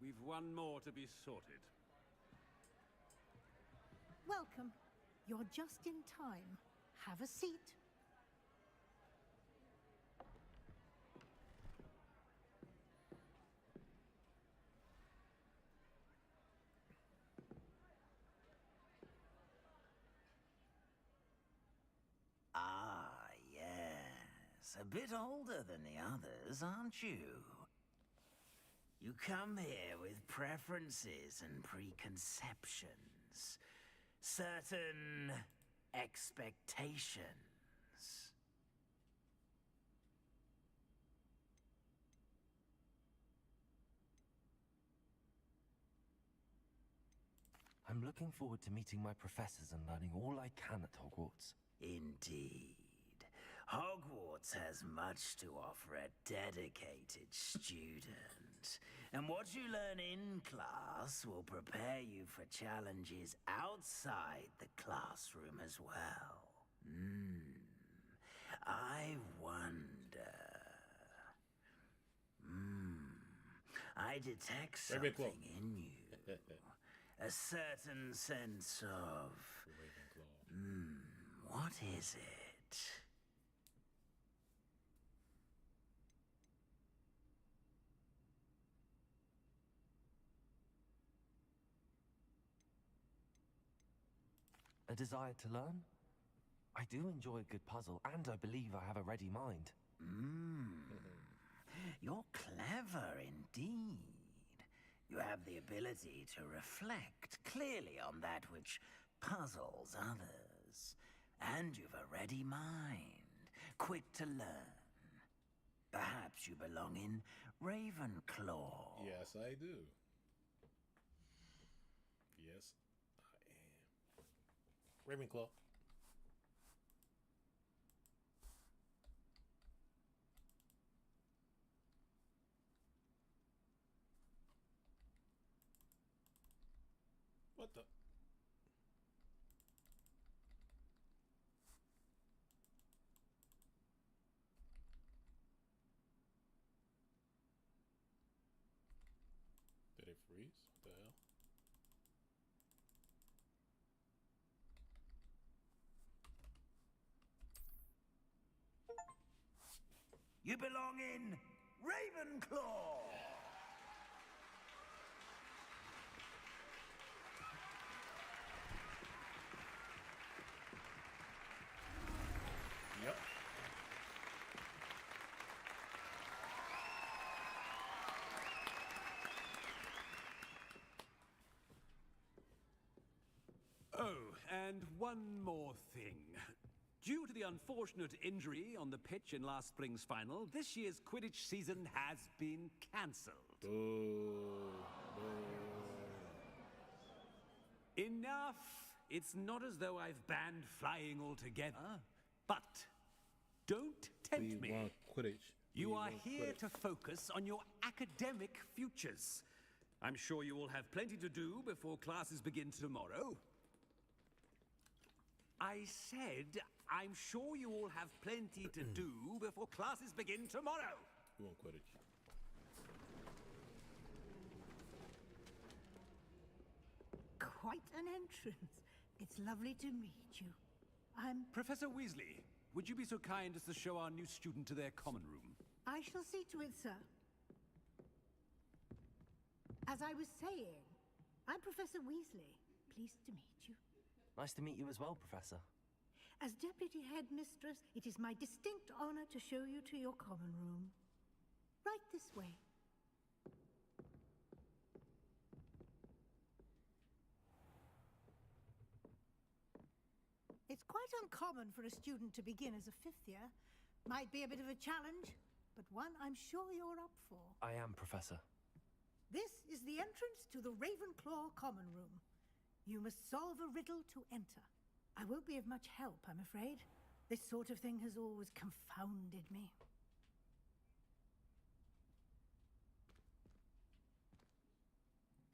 we've one more to be sorted. Welcome. You're just in time. Have a seat. Ah, yes. A bit older than the others, aren't you? You come here with preferences and preconceptions. Certain expectations. I'm looking forward to meeting my professors and learning all I can at Hogwarts. Indeed. Hogwarts has much to offer a dedicated student. And what you learn in class will prepare you for challenges outside the classroom as well. I wonder... I detect something in you. A certain sense of... what is it? A desire to learn? I do enjoy a good puzzle, and I believe I have a ready mind. You're clever indeed. You have the ability to reflect clearly on that which puzzles others. And you've a ready mind, quick to learn. Perhaps you belong in Ravenclaw. Yes, I do. Yes, I am. Ravenclaw. What the? Did it freeze? What the hell? You belong in Ravenclaw! Yep. Oh, and one more thing. Due to the unfortunate injury on the pitch in last spring's final, this year's Quidditch season has been cancelled. Enough! It's not as though I've banned flying altogether. But don't tempt me. Quidditch. You are here to focus on your academic futures. I'm sure you all have plenty to do before classes begin tomorrow. I said, I'm sure you all have plenty to do before classes begin tomorrow. You want Quidditch? Quite an entrance. It's lovely to meet you. I'm... Professor Weasley, would you be so kind as to show our new student to their common room? I shall see to it, sir. As I was saying, I'm Professor Weasley. Pleased to meet you. Nice to meet you as well, Professor. As Deputy Headmistress, it is my distinct honor to show you to your common room. Right this way. It's quite uncommon for a student to begin as a fifth year. Might be a bit of a challenge, but one I'm sure you're up for. I am, Professor. This is the entrance to the Ravenclaw common room. You must solve a riddle to enter. I won't be of much help, I'm afraid. This sort of thing has always confounded me.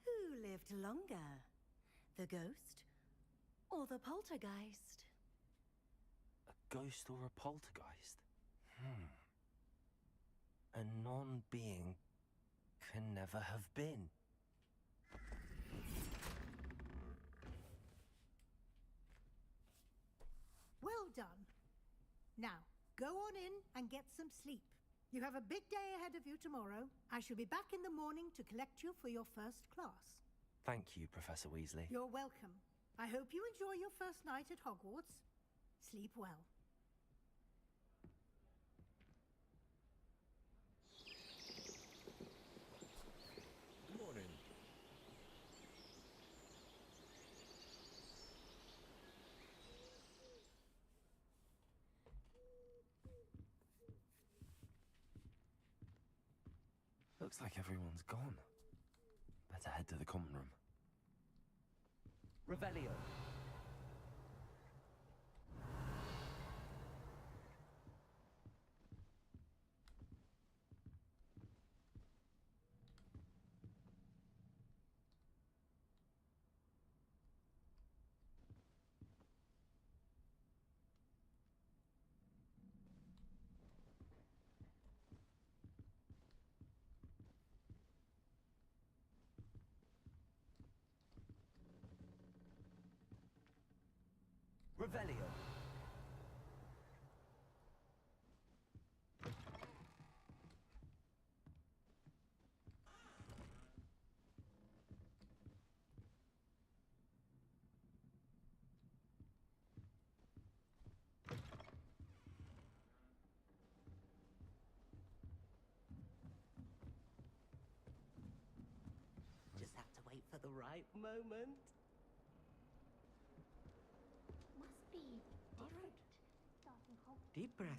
Who lived longer? The ghost or the poltergeist? A ghost or a poltergeist? A non-being can never have been. Well done. Now, go on in and get some sleep. You have a big day ahead of you tomorrow. I shall be back in the morning to collect you for your first class. Thank you, Professor Weasley. You're welcome. I hope you enjoy your first night at Hogwarts. Sleep well. Good morning. Looks like everyone's gone. Better head to the common room. Revelio. Revelio. Just have to wait for the right moment. Must be different. Starting Hogwarts. Deep breath.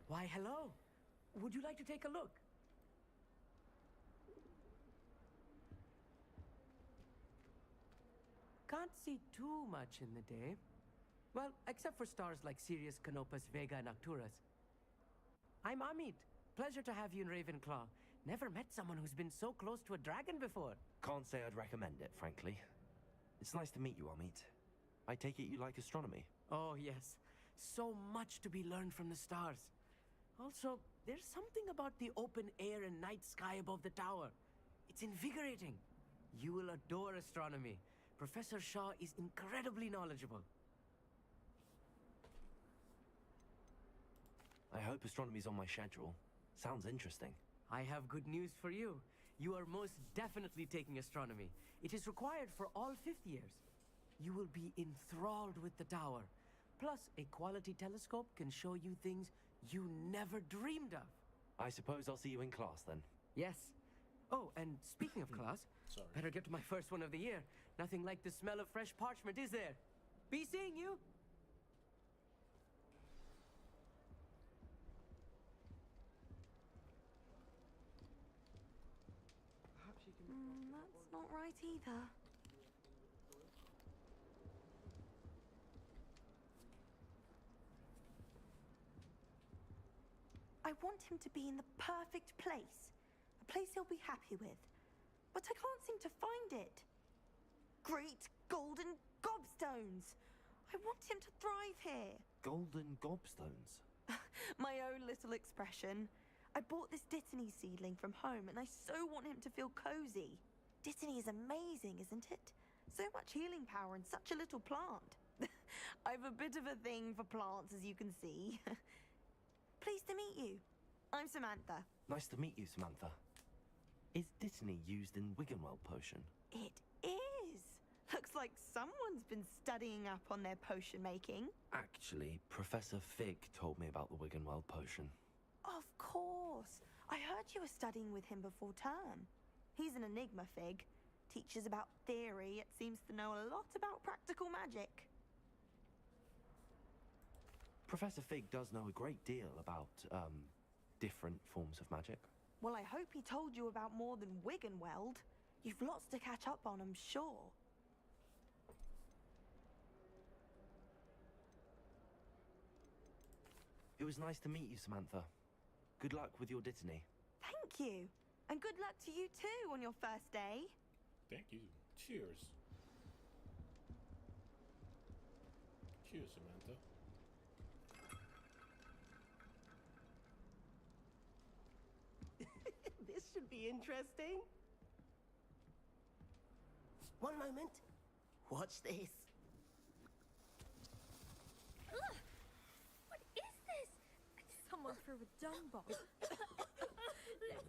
Why, hello. Would you like to take a look? Can't see too much in the day. Well, except for stars like Sirius, Canopus, Vega, and Arcturus. I'm Amit. Pleasure to have you in Ravenclaw. Never met someone who's been so close to a dragon before. Can't say I'd recommend it, frankly. It's nice to meet you, Amit. I take it you like astronomy. Oh, yes. So much to be learned from the stars. Also, there's something about the open air and night sky above the tower. It's invigorating. You will adore astronomy. Professor Shaw is incredibly knowledgeable. I hope astronomy's on my schedule. Sounds interesting. I have good news for you. You are most definitely taking astronomy. It is required for all fifth years. You will be enthralled with the tower. Plus, a quality telescope can show you things you never dreamed of. I suppose I'll see you in class then. Yes. Oh, and speaking of class, Sorry. better get to my first one of the year. Nothing like the smell of fresh parchment, is there? Be seeing you! That's not right either. I want him to be in the perfect place. A place he'll be happy with. But I can't seem to find it. Great golden gobstones! I want him to thrive here. Golden gobstones? My own little expression. I bought this Dittany seedling from home and I so want him to feel cozy. Dittany is amazing, isn't it? So much healing power in such a little plant. I've a bit of a thing for plants, as you can see. Pleased to meet you. I'm Samantha. Nice to meet you, Samantha. Is Dittany used in Wiggenweld potion? It is. Looks like someone's been studying up on their potion making. Actually, Professor Fig told me about the Wiggenweld potion. Of course. I heard you were studying with him before term. He's an enigma, Fig. Teaches about theory, yet seems to know a lot about practical magic. Professor Fig does know a great deal about, different forms of magic. Well, I hope he told you about more than Wiggenweld. You've lots to catch up on, I'm sure. It was nice to meet you, Samantha. Good luck with your Dittany. Thank you. And good luck to you too on your first day. Thank you. Cheers. Cheers, Samantha. This should be interesting. One moment. Watch this. Ugh! What is this? Someone threw a dung bomb. Let's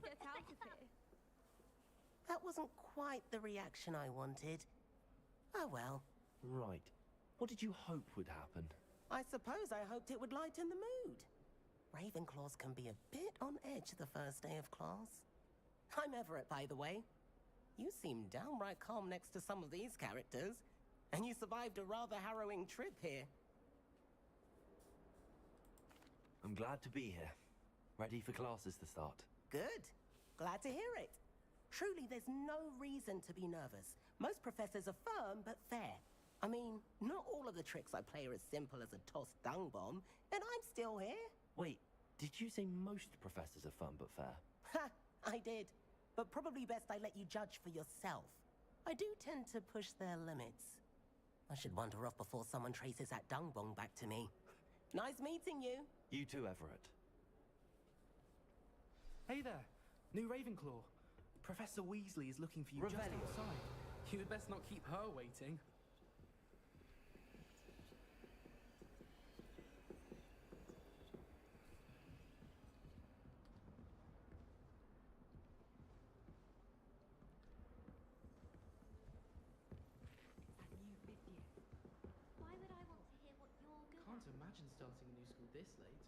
get out of here. That wasn't quite the reaction I wanted. Oh well. Right. What did you hope would happen? I suppose I hoped it would lighten the mood. Ravenclaws can be a bit on edge the first day of class. I'm Everett, by the way. You seem downright calm next to some of these characters, and you survived a rather harrowing trip here. I'm glad to be here. Ready for classes to start. Good. Glad to hear it. Truly, there's no reason to be nervous. Most professors are firm but fair. I mean, not all of the tricks I play are as simple as a tossed dung bomb, and I'm still here. Wait, did you say most professors are firm but fair? Ha! I did. But probably best I let you judge for yourself. I do tend to push their limits. I should wander off before someone traces that dung bomb back to me. Nice meeting you. You too, Everett. Hey there, new Ravenclaw. Professor Weasley is looking for you just Revelio. outside. You'd best not keep her waiting. Why would I want to hear what you're good at? Can't imagine starting a new school this late.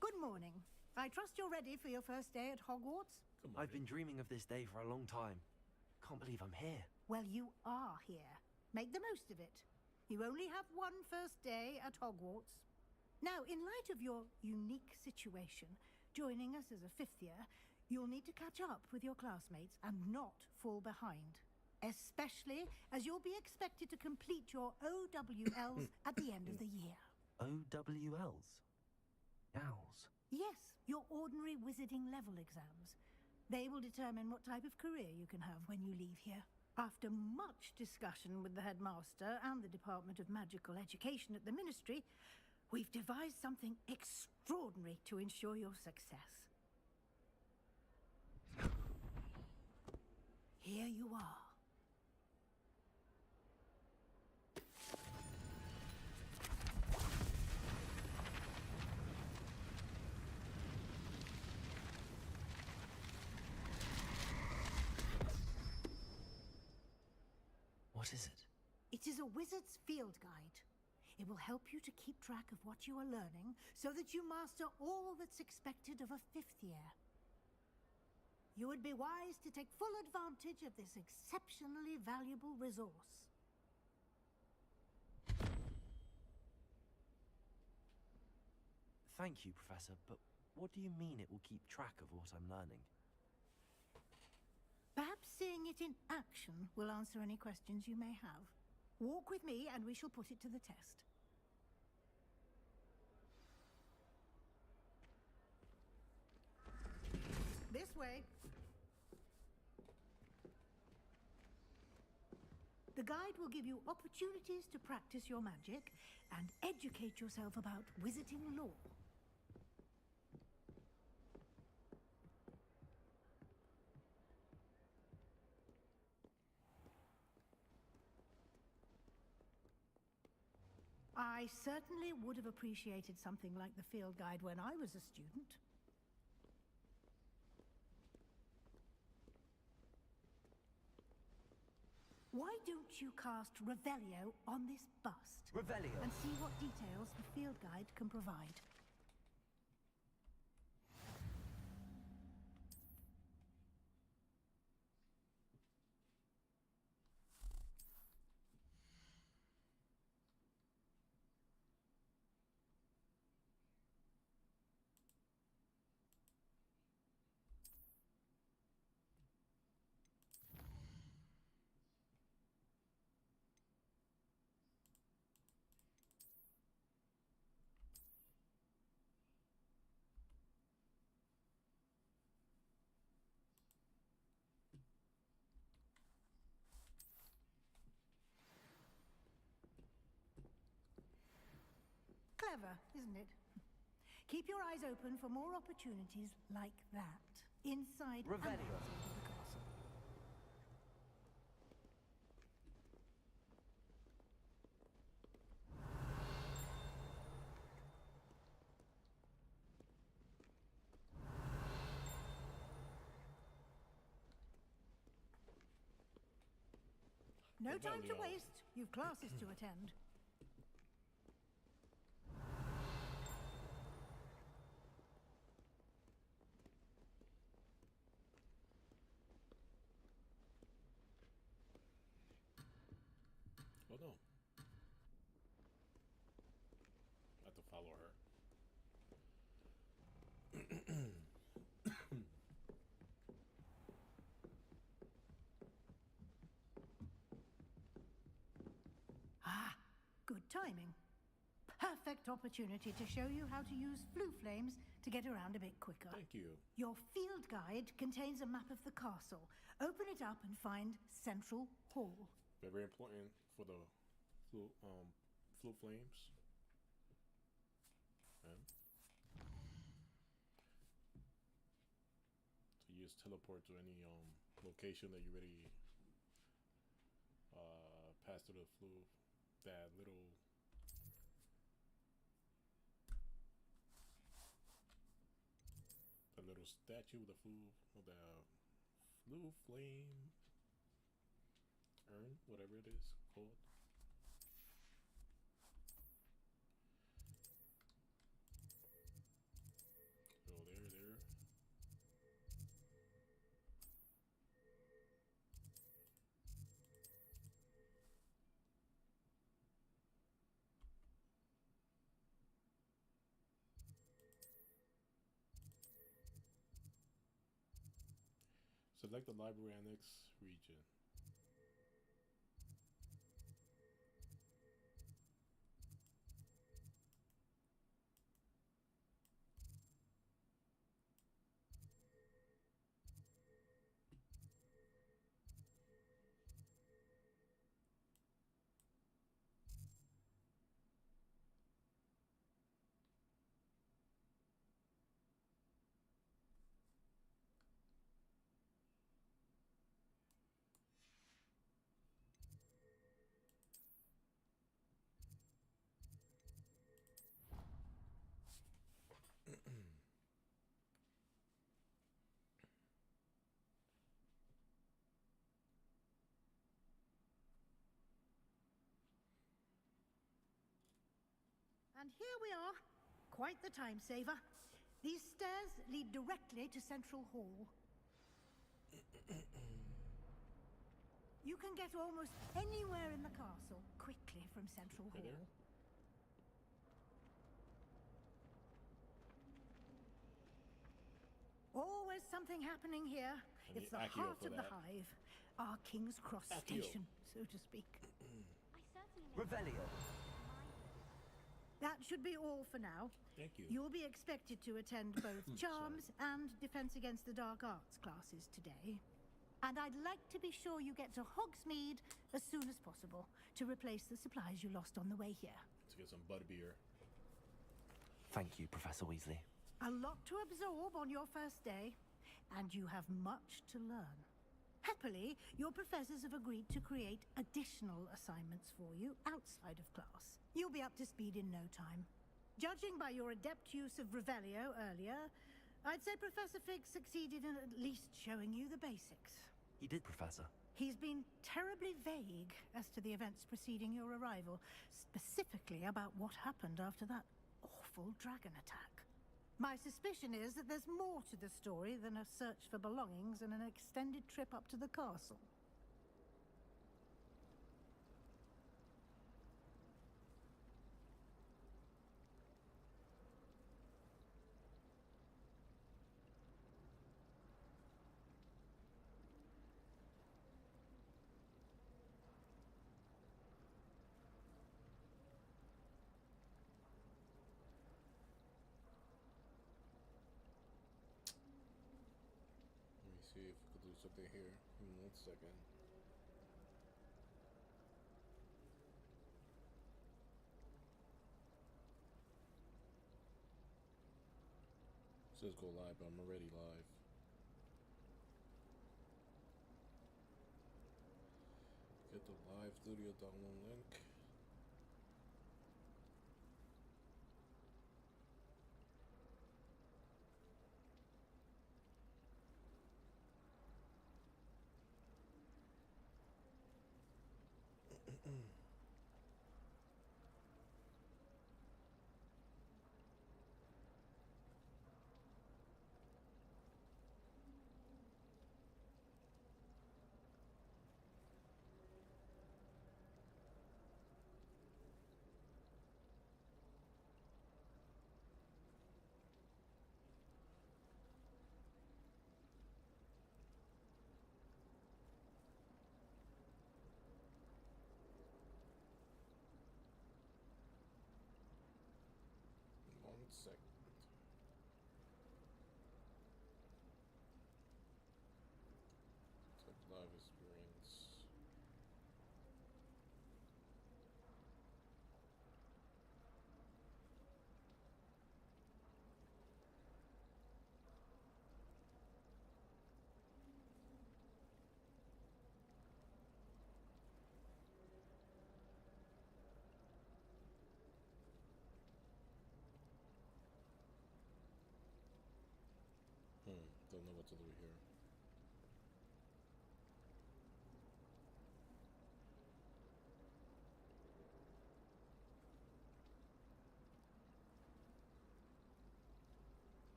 Good morning. I trust you're ready for your first day at Hogwarts? I've been dreaming of this day for a long time. Can't believe I'm here. Well, you are here. Make the most of it. You only have one first day at Hogwarts. Now, in light of your unique situation, joining us as a fifth year, you'll need to catch up with your classmates and not fall behind. Especially as you'll be expected to complete your OWLs at the end of the year. OWLs? Owls? Yes, your ordinary wizarding level exams. They will determine what type of career you can have when you leave here. After much discussion with the headmaster and the Department of Magical Education at the Ministry, we've devised something extraordinary to ensure your success. Here you are. What is it? It is a wizard's field guide. It will help you to keep track of what you are learning so that you master all that's expected of a 5th year. You would be wise to take full advantage of this exceptionally valuable resource. Thank you, Professor, but what do you mean it will keep track of what I'm learning? Perhaps seeing it in action will answer any questions you may have. Walk with me and we shall put it to the test. This way. The guide will give you opportunities to practice your magic and educate yourself about wizarding lore. I certainly would have appreciated something like the field guide when I was a student. Why don't you cast Revelio on this bust? Revelio? And see what details the field guide can provide. Clever, isn't it? Keep your eyes open for more opportunities like that, inside and outside of the castle. No time to waste. You've classes to attend. Oh no. I have to follow her. Ah, good timing. Perfect opportunity to show you how to use flue flames to get around a bit quicker. Thank you. Your field guide contains a map of the castle. Open it up and find Central Hall. Very important for the flue flames. Okay. So you just teleport to any location that you already pass through the flue. That little statue with the flue flame urn, whatever it is called. So there. Select the library annex region. And here we are. Quite the time saver. These stairs lead directly to Central Hall. You can get almost anywhere in the castle quickly from Central Hall. Always something happening here. It's the heart of the hive. Our King's Cross station, so to speak. Revelio. That should be all for now. Thank you. You'll be expected to attend both Charms and Defense Against the Dark Arts classes today. And I'd like to be sure you get to Hogsmeade as soon as possible to replace the supplies you lost on the way here. Let's get some butterbeer. Thank you, Professor Weasley. A lot to absorb on your first day, and you have much to learn. Happily, your professors have agreed to create additional assignments for you outside of class. You'll be up to speed in no time. Judging by your adept use of Revelio earlier, I'd say Professor Fig succeeded in at least showing you the basics. He did, Professor. He's been terribly vague as to the events preceding your arrival, specifically about what happened after that awful dragon attack. My suspicion is that there's more to the story than a search for belongings and an extended trip up to the castle. See if we could do something here. In 1 second. It says go live, but I'm already live. Get the live studio download link. Second. Type live experience. Don't know what to do here.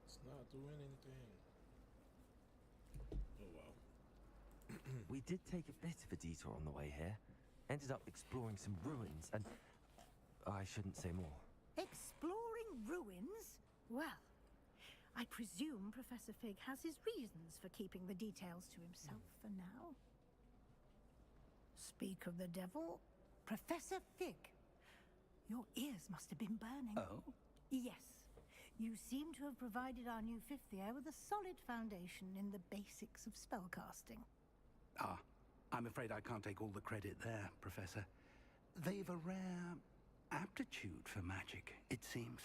It's not doing anything. Oh wow. We did take a bit of a detour on the way here. Ended up exploring some ruins and... I shouldn't say more. Exploring ruins? Well, I presume Professor Fig has his reasons for keeping the details to himself for now. Speak of the devil, Professor Fig. Your ears must have been burning. Oh? Yes. You seem to have provided our new fifth year with a solid foundation in the basics of spellcasting. Ah, I'm afraid I can't take all the credit there, Professor. They've a rare aptitude for magic, it seems.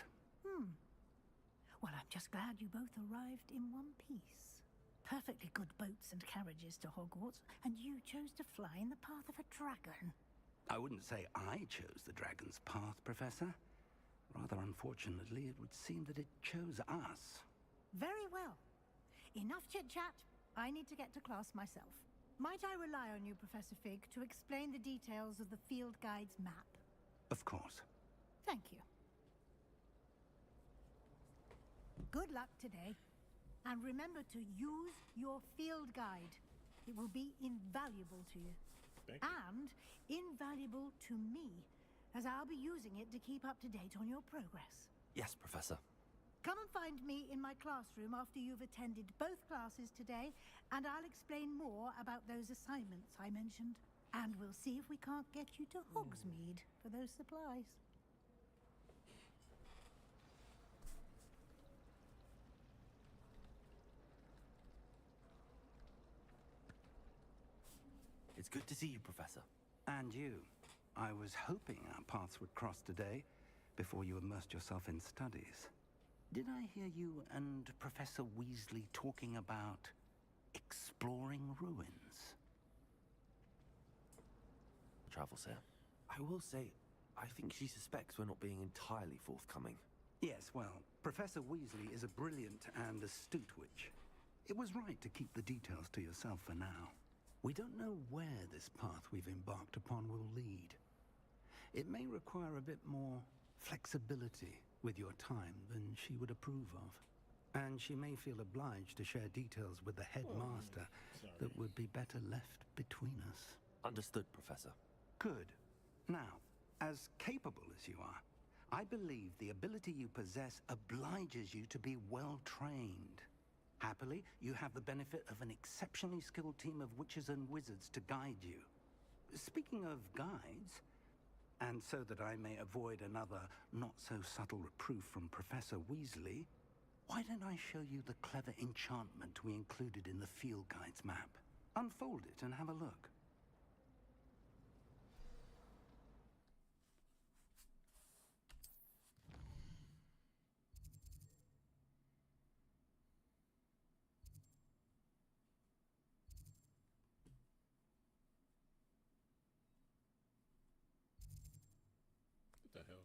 Well, I'm just glad you both arrived in one piece. Perfectly good boats and carriages to Hogwarts, and you chose to fly in the path of a dragon. I wouldn't say I chose the dragon's path, Professor. Rather unfortunately, it would seem that it chose us. Very well. Enough chit-chat. I need to get to class myself. Might I rely on you, Professor Fig, to explain the details of the field guide's map? Of course. Thank you. Good luck today. And remember to use your field guide. It will be invaluable to you. Thank you. And invaluable to me, as I'll be using it to keep up to date on your progress. Yes, Professor. Come and find me in my classroom after you've attended both classes today, and I'll explain more about those assignments I mentioned. And we'll see if we can't get you to Hogsmeade for those supplies. It's good to see you, Professor. And you. I was hoping our paths would cross today, before you immersed yourself in studies. Did I hear you and Professor Weasley talking about exploring ruins? Travels here. I will say, I think she suspects we're not being entirely forthcoming. Yes, well, Professor Weasley is a brilliant and astute witch. It was right to keep the details to yourself for now. We don't know where this path we've embarked upon will lead. It may require a bit more flexibility with your time than she would approve of. And she may feel obliged to share details with the headmaster that would be better left between us. Understood, Professor. Good. Now, as capable as you are, I believe the ability you possess obliges you to be well trained. Happily, you have the benefit of an exceptionally skilled team of witches and wizards to guide you. Speaking of guides, and so that I may avoid another not-so-subtle reproof from Professor Weasley, why don't I show you the clever enchantment we included in the field guide's map? Unfold it and have a look. What the hell?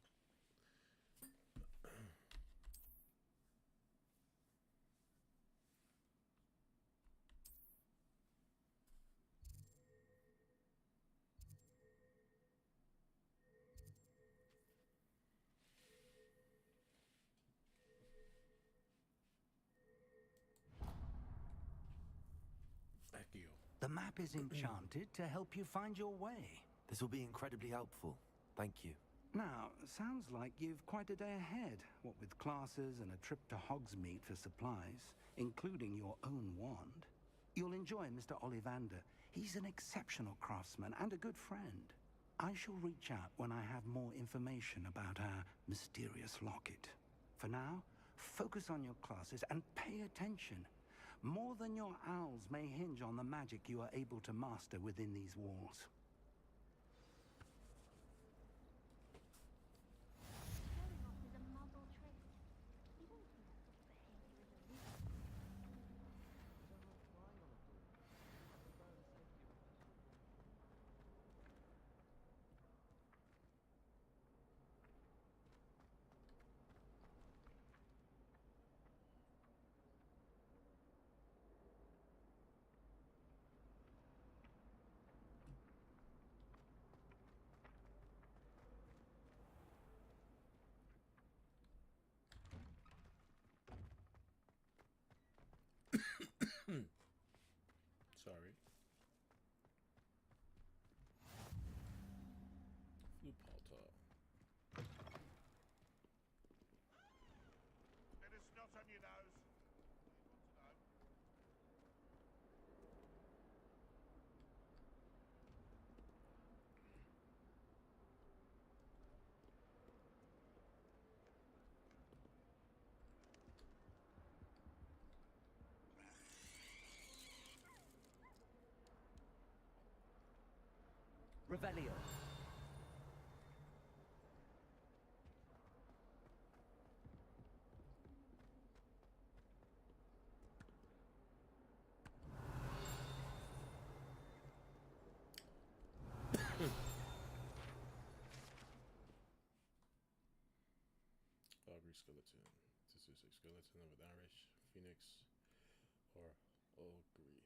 Thank you. The map is enchanted to help you find your way. This will be incredibly helpful. Thank you. Now, sounds like you've quite a day ahead, what with classes and a trip to Hogsmeade for supplies, including your own wand. You'll enjoy Mr. Ollivander. He's an exceptional craftsman and a good friend. I shall reach out when I have more information about our mysterious locket. For now, focus on your classes and pay attention. More than your owls may hinge on the magic you are able to master within these walls. Sorry. Blue Paltal. Bit of snot on your nose. Revelio. Augury skeleton. This is a skeleton of an Irish phoenix or Augury.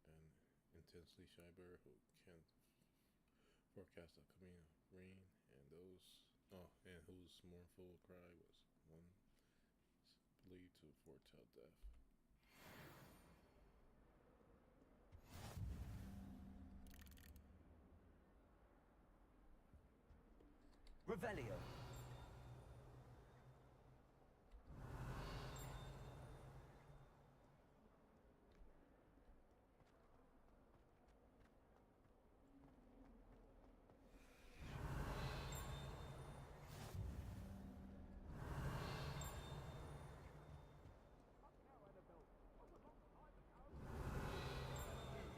An intensely shy bird who can forecast upcoming rain and those Oh, and whose mournful cry was one believed to foretell death. Revelio.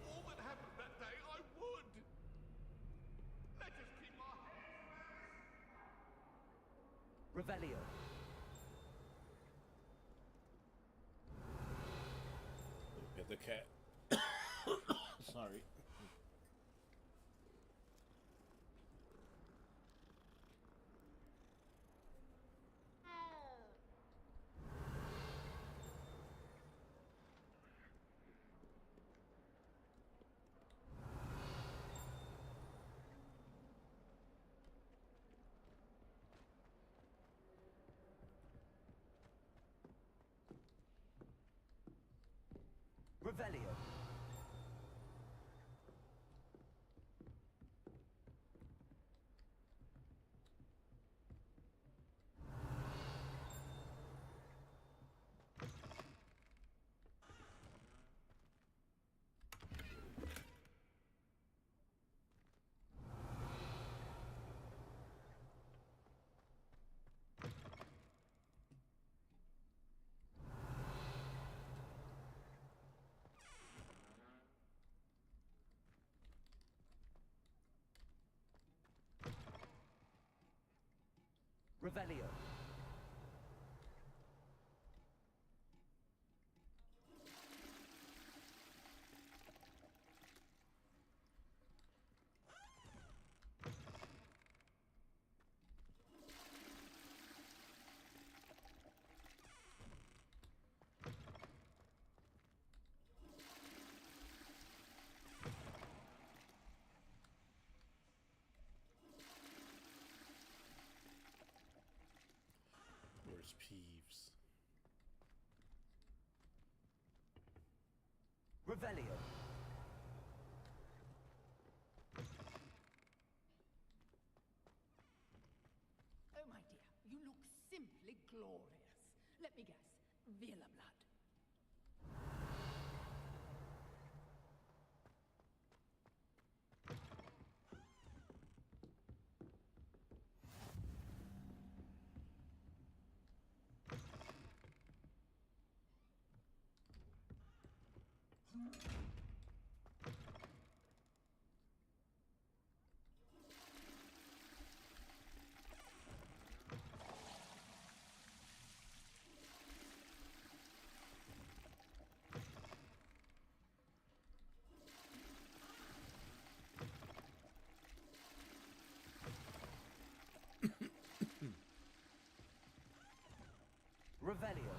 All that happened that day, I would! Let us keep our heads! Revelio. Look at the cat. Sorry. Revelio. Revelio. Where's Peeves? Revelio. Oh, my dear, you look simply glorious. Let me guess, Villa blood. Revelio.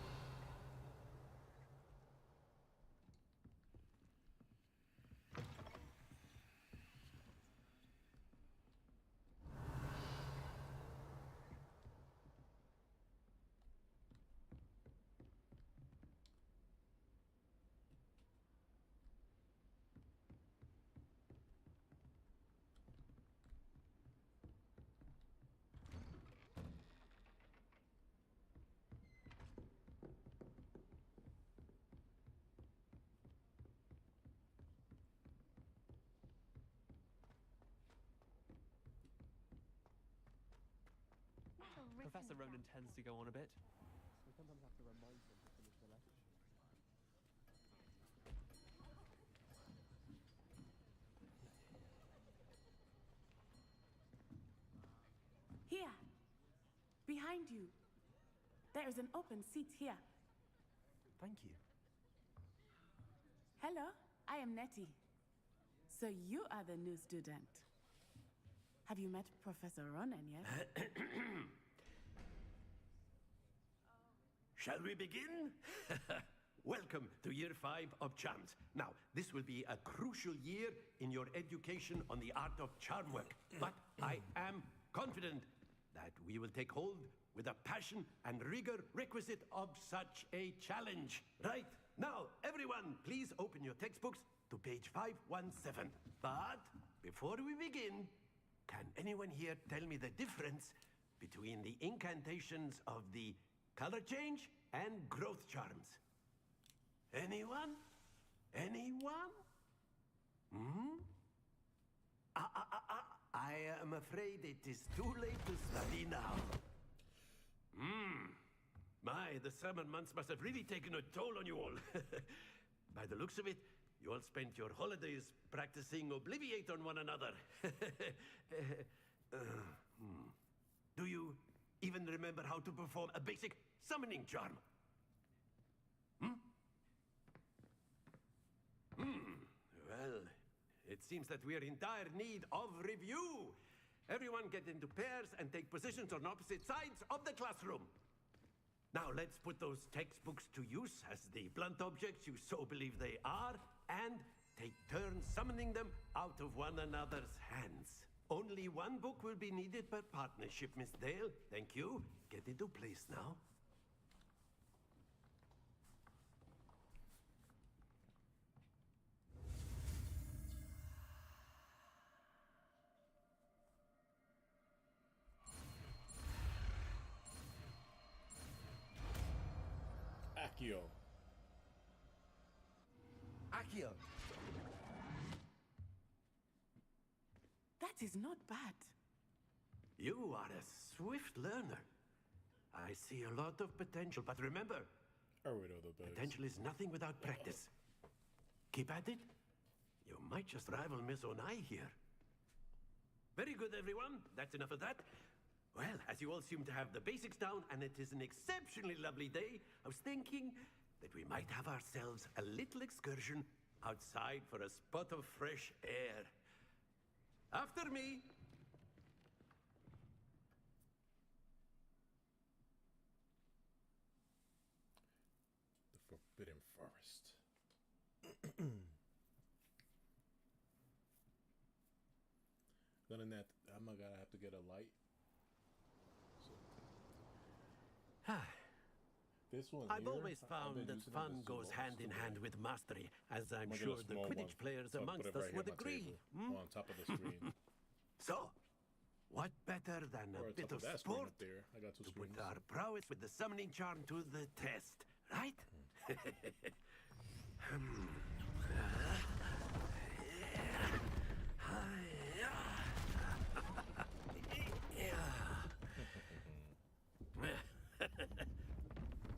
Professor Ronan tends to go on a bit. We sometimes have to remind him to finish the lesson. Here, behind you. There is an open seat here. Thank you. Hello, I am Nettie. So you are the new student. Have you met Professor Ronan yet? Shall we begin? Welcome to Year 5 of Charms. Now, this will be a crucial year in your education on the art of charm work. But I am confident that we will take hold with the passion and rigor requisite of such a challenge. Right, now, everyone, please open your textbooks to page 517. But before we begin, can anyone here tell me the difference between the incantations of the color change and growth charms? Anyone? Anyone? Hmm? I am afraid it is too late to study now. My, the summer months must have really taken a toll on you all. By the looks of it, you all spent your holidays practicing Obliviate on one another. Do you even remember how to perform a basic summoning charm? Well, it seems that we are in dire need of review. Everyone get into pairs and take positions on opposite sides of the classroom. Now let's put those textbooks to use as the blunt objects you so believe they are, and take turns summoning them out of one another's hands. Only one book will be needed per partnership, Miss Dale. Thank you. Get into place now. Accio. Accio. That is not bad. You are a swift learner. I see a lot of potential, but remember, potential is nothing without practice. Keep at it. You might just rival Miss Onai here. Very good, everyone. That's enough of that. Well, as you all seem to have the basics down, and it is an exceptionally lovely day, I was thinking that we might have ourselves a little excursion outside for a spot of fresh air. After me. The Forbidden Forest. Other than that, I'm gonna have to get a light. This one I've here, always found been that using it fun as goes hand in hand with mastery, as I'm gonna get sure a the small Quidditch one, players so I'll put amongst it us right here would on my agree. table, on top of the screen. So, what better than Or a on bit top of that screen sport up there. I got two to put screens. our prowess with the summoning charm to the test, right?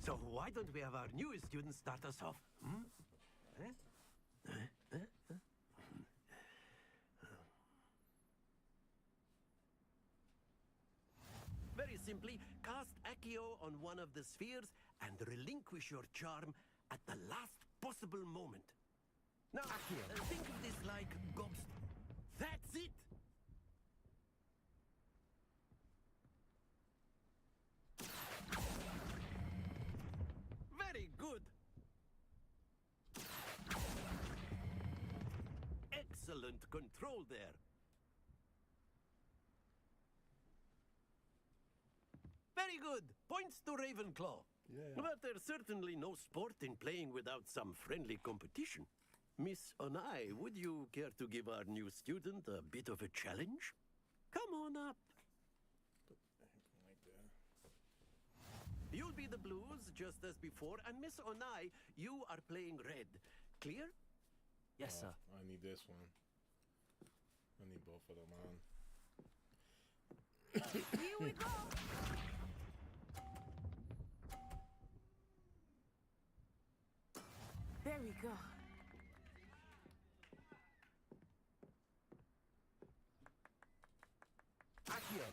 So why don't we have our newest student start us off? Very simply, cast Accio on one of the spheres and relinquish your charm at the last possible moment. Now, think of this like ghost. That's it! Very good! Excellent control there. Very good. Points to Ravenclaw. Yeah. But there's certainly no sport in playing without some friendly competition. Miss Onai, would you care to give our new student a bit of a challenge? Come on up. You'll be the blues, just as before, and Miss Onai, you are playing red. Clear? Yes, sir. I need this one. I need both of them on. Here we go. There we go. Accio.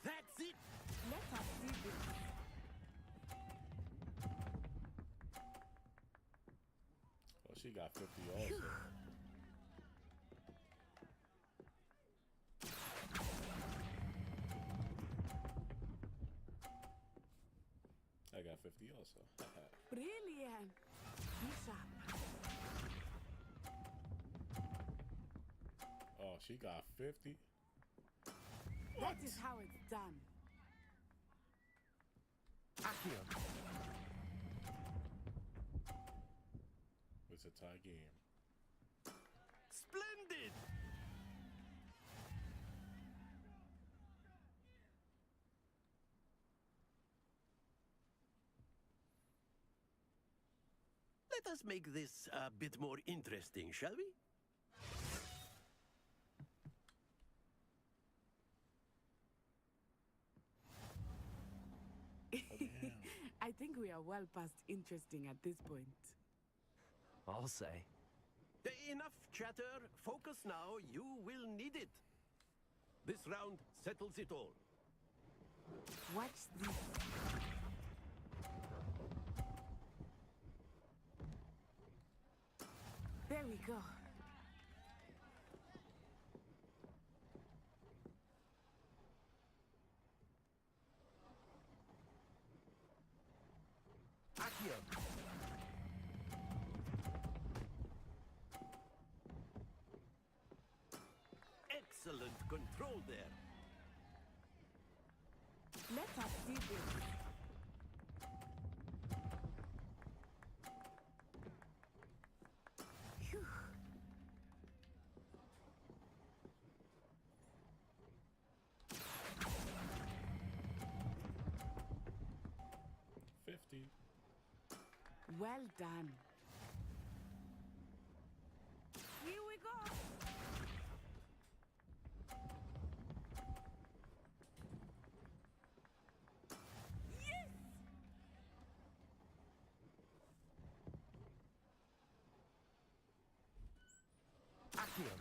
That's it. Let us do this. Oh, she got 50 also. I got 50 also. Brilliant. Be sharp. she got 50. That is how it's done. Accio. It's a tie game. Splendid! Let us make this a bit more interesting, shall we? I think we are well past interesting at this point. I'll say. Enough chatter. Focus now. You will need it. This round settles it all. Watch this. There we go. Accio. Excellent control there. Let us see this. Phew. Well done. Here we go. Yes! Accio.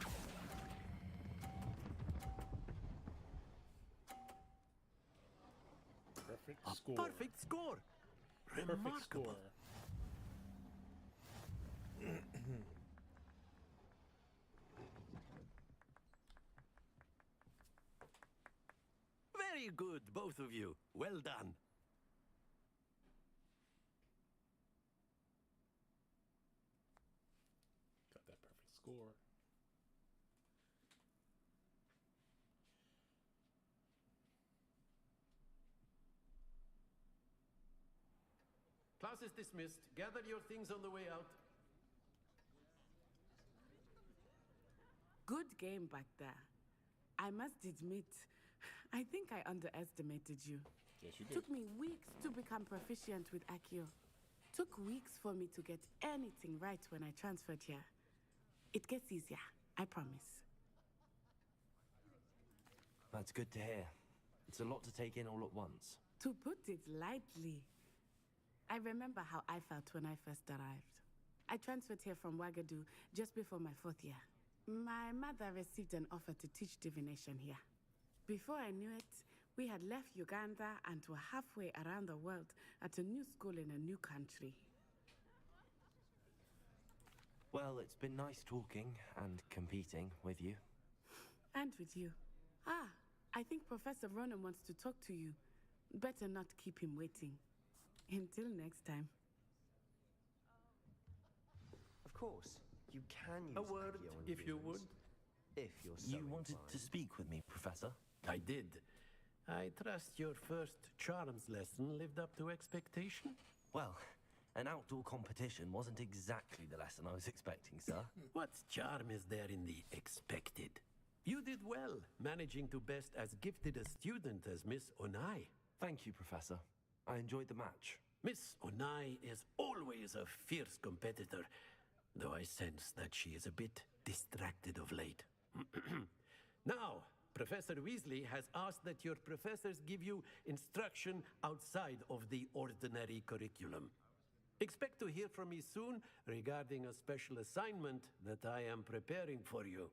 Perfect A score. perfect score. Remarkable. Perfect score. Very good, both of you. Well done. Got that perfect score. Class is dismissed. Gather your things on the way out. Good game back there. I must admit, I think I underestimated you. Yes, you did. Took me weeks to become proficient with Accio. Took weeks for me to get anything right when I transferred here. It gets easier, I promise. That's good to hear. It's a lot to take in all at once. To put it lightly, I remember how I felt when I first arrived. I transferred here from Wagadu just before my 4th year. My mother received an offer to teach divination here. Before I knew it, we had left Uganda and were halfway around the world at a new school in a new country. Well, it's been nice talking and competing with you. And with you. Ah, I think Professor Ronan wants to talk to you. Better not keep him waiting. Until next time. Of course, you can use A word, Accio on if you visions, would. If you're so You wanted to inclined. speak with me, Professor? I did. I trust your first charms lesson lived up to expectation. Well, an outdoor competition wasn't exactly the lesson I was expecting, sir. What charm is there in the expected? You did well, managing to best as gifted a student as Miss Onai. Thank you, Professor. I enjoyed the match. Miss Onai is always a fierce competitor, though I sense that she is a bit distracted of late. Now, Professor Weasley has asked that your professors give you instruction outside of the ordinary curriculum. Expect to hear from me soon regarding a special assignment that I am preparing for you.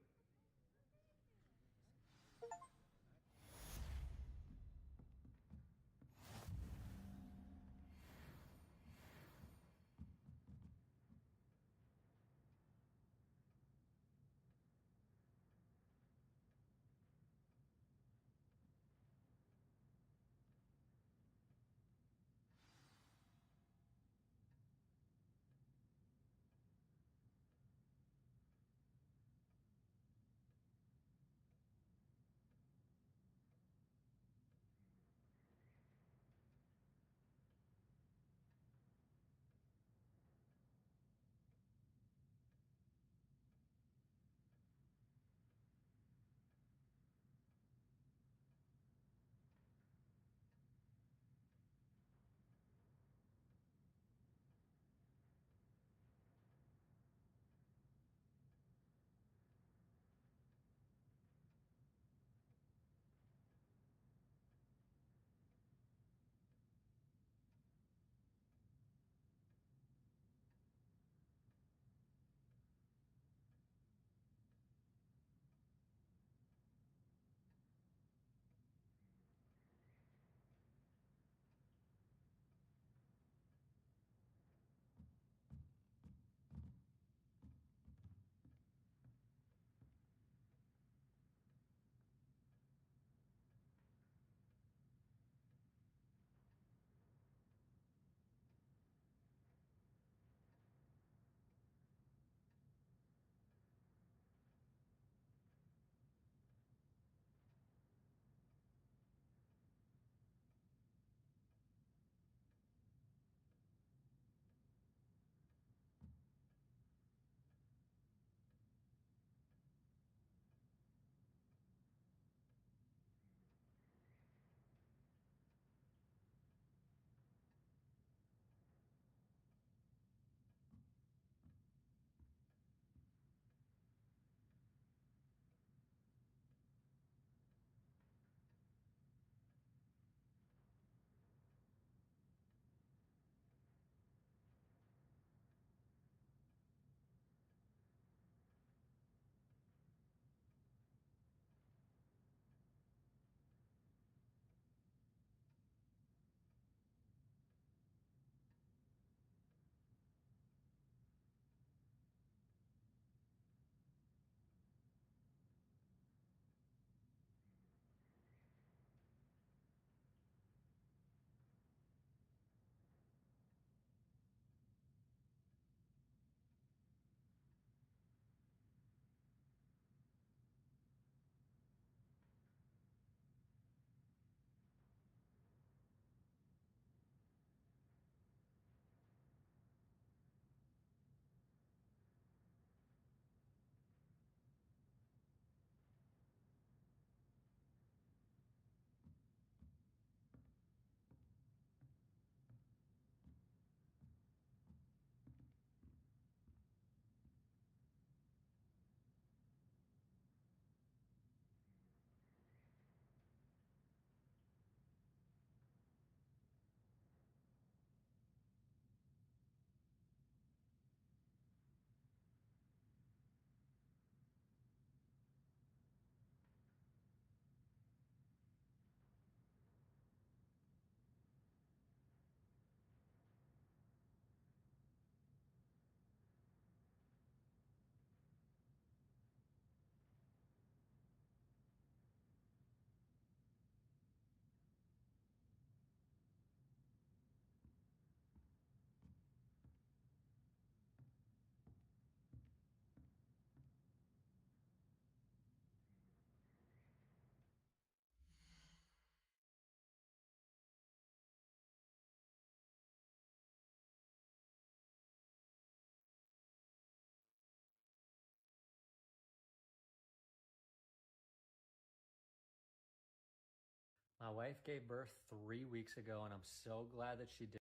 My wife gave birth 3 weeks ago, and I'm so glad that she did.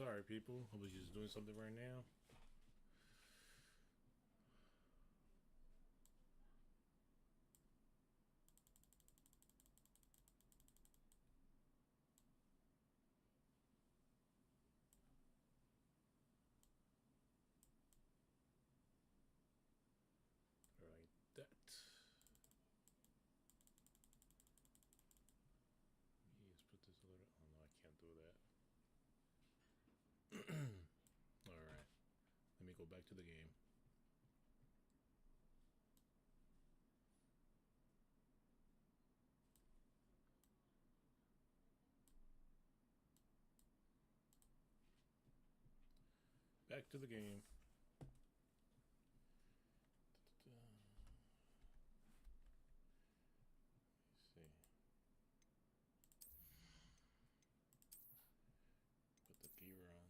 Sorry, people. I was just doing something right now. Like that. Yes, put go back to the game. Back to the game. Let's see. Put the gear on.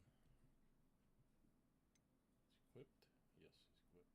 It's equipped? Yes, it's equipped.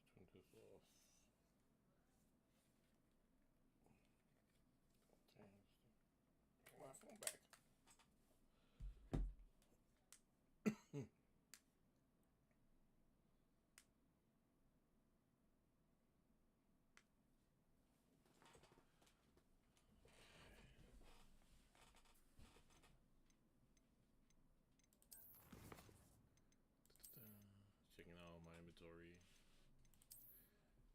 Let me take this out of the way. Turn this off. Take my phone back. Checking out my inventory.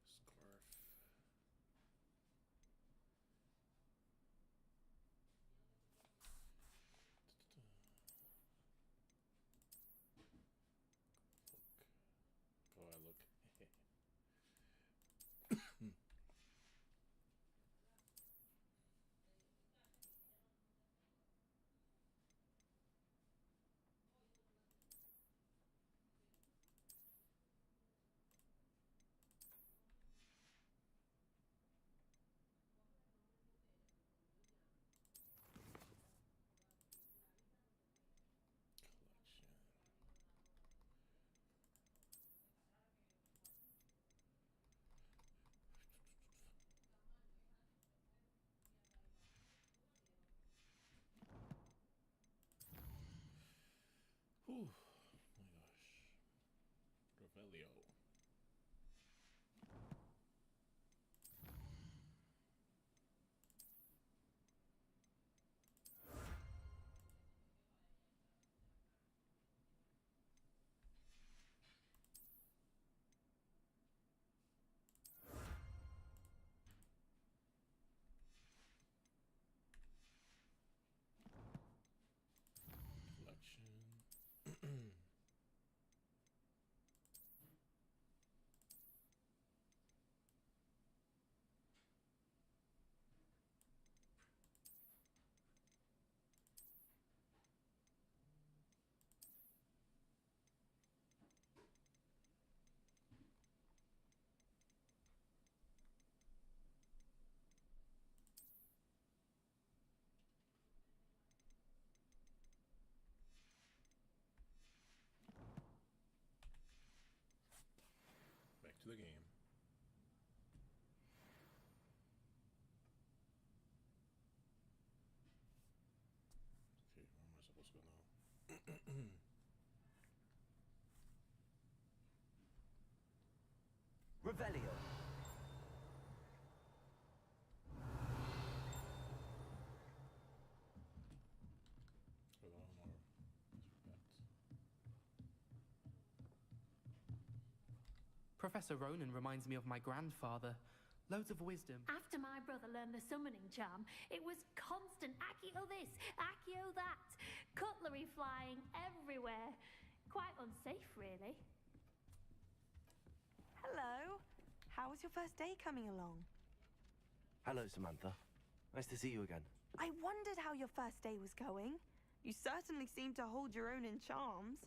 Scarf. Look. Oh, I look. Whew, my gosh. Revelio. Collection. Back to the game. Okay, where am I supposed to go now? Revelio. Professor Ronan reminds me of my grandfather. Loads of wisdom. After my brother learned the summoning charm, it was constant Accio this, Accio that. Cutlery flying everywhere. Quite unsafe, really. Hello. How was your first day coming along? Hello, Samantha. Nice to see you again. I wondered how your first day was going. You certainly seem to hold your own in charms.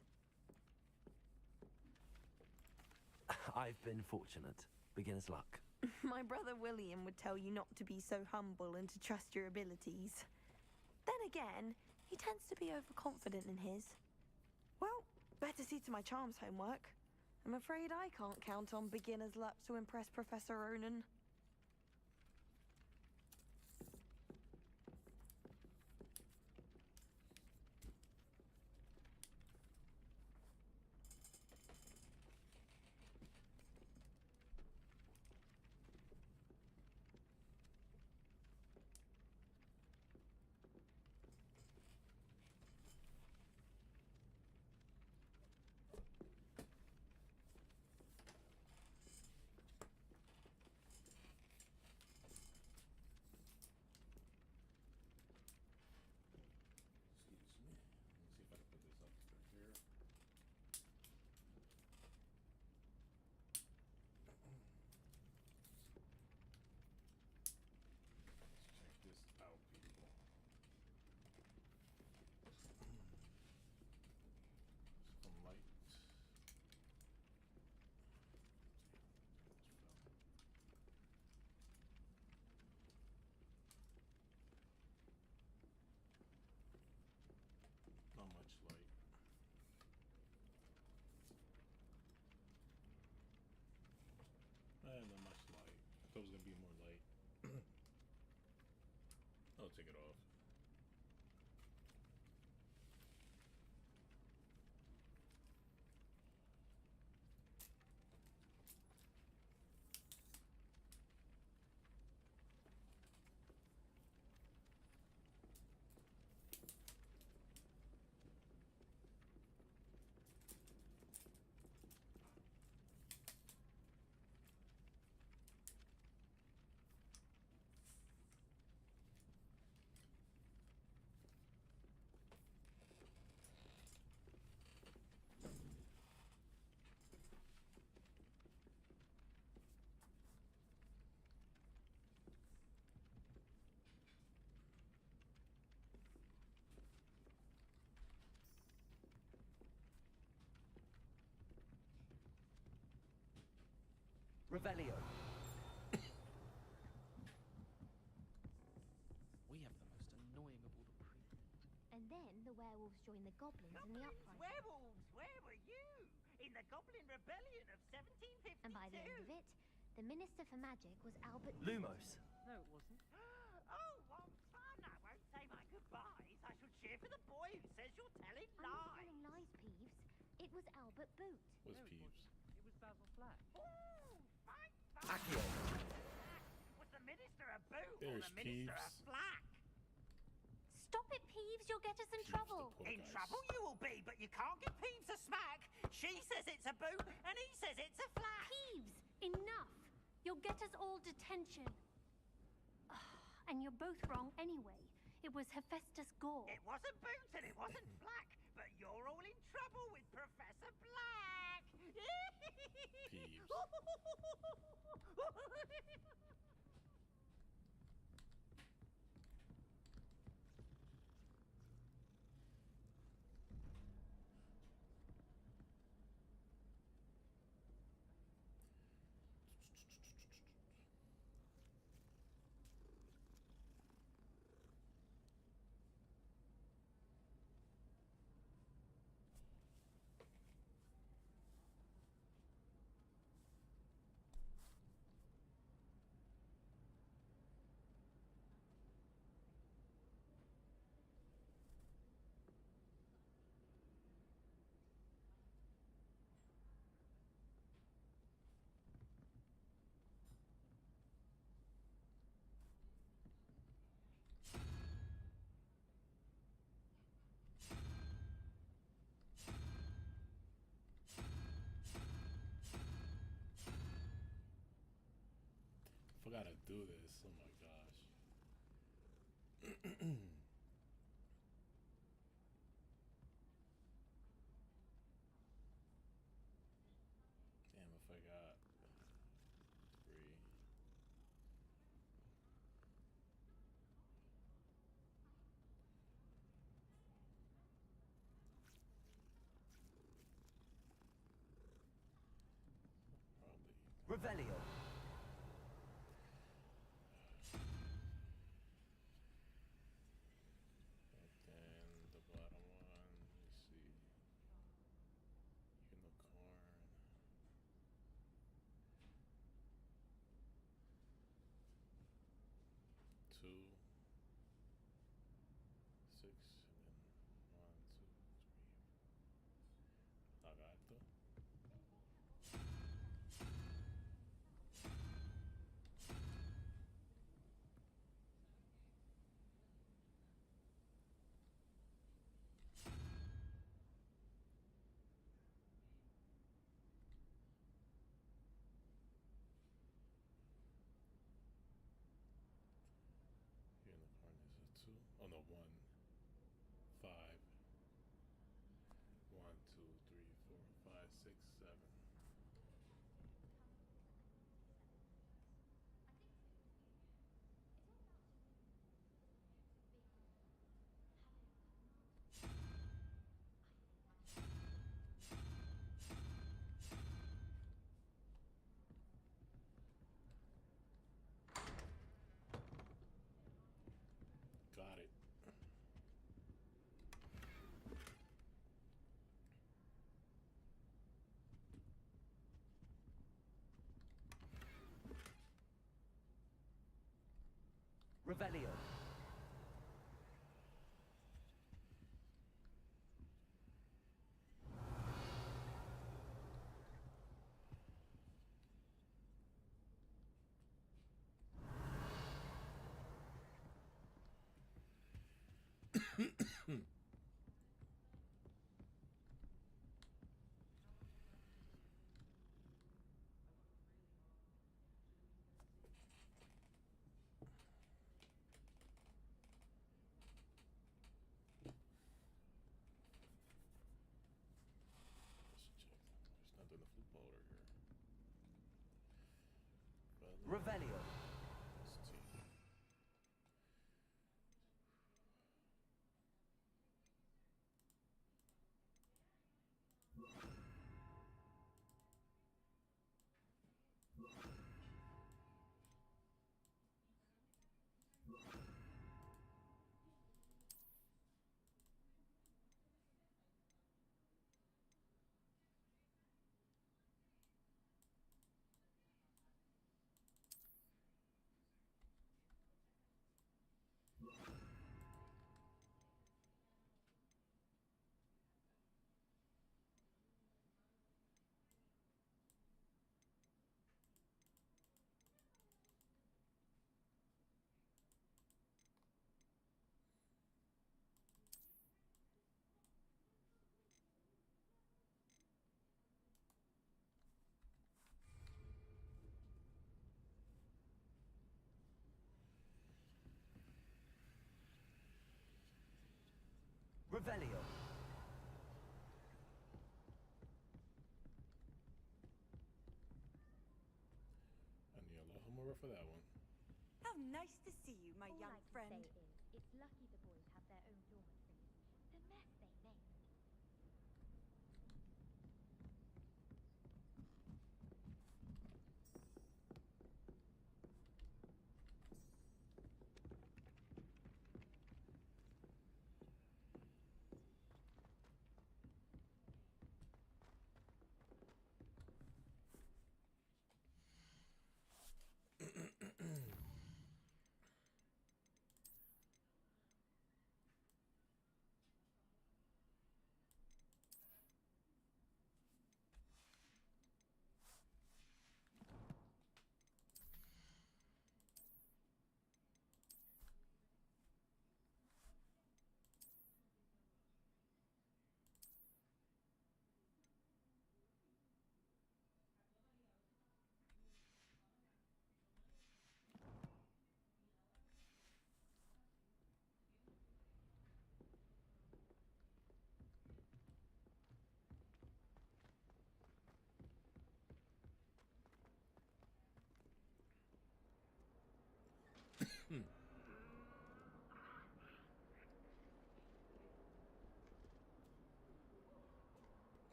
I've been fortunate. Beginner's luck. My brother William would tell you not to be so humble and to trust your abilities. Then again, he tends to be overconfident in his. Well, better see to my charms homework. I'm afraid I can't count on beginner's luck to impress Professor Ronan. thought it was gonna be more light. I'll take it off. Revelio. We have the most annoying of all the priests. And then the werewolves joined the goblins in the uprising. Werewolves, where were you? In the Goblin Rebellion of 1752. And by the end of it, the Minister for Magic was Albert Lumos. No, it wasn't. Oh, what fun! I won't say my goodbyes. I shall cheer for the boy who says you're telling I'm not lies. telling lies, Peeves. It was Albert Boot. Was No, Peeves? It was Basil Flack. Ooh, fine. Accio. Was the Minister a boot or There's the Minister a Peeves. flack? Stop it, Peeves. You'll get us in trouble. In trouble you will be, but you can't give Peeves a smack. She says it's a boot, and he says it's a flack. Peeves, enough. You'll get us all detention. And you're both wrong anyway. It was Hephaestus Gore. It wasn't boot and it wasn't flack, but you're all in trouble with Professor Black. Peeves. Forgot to do this. Oh my gosh. Damn, I forgot. 3. Revelio. And the bottom one, let's see. Unicorn. 2, 6, and then 1, 2, 3. Lagarto. Unicorn is a 2. Oh no, 1. 5. 1, 2, 3, 4, 5, 6, 7. Got it. Revelio. It's not doing the football over here. Revelio. Let's see. Revelio. I need a lot more for that one. How nice to see you, my All young I can friend. say is, it's lucky the boys have their own dormitories. The mess they made.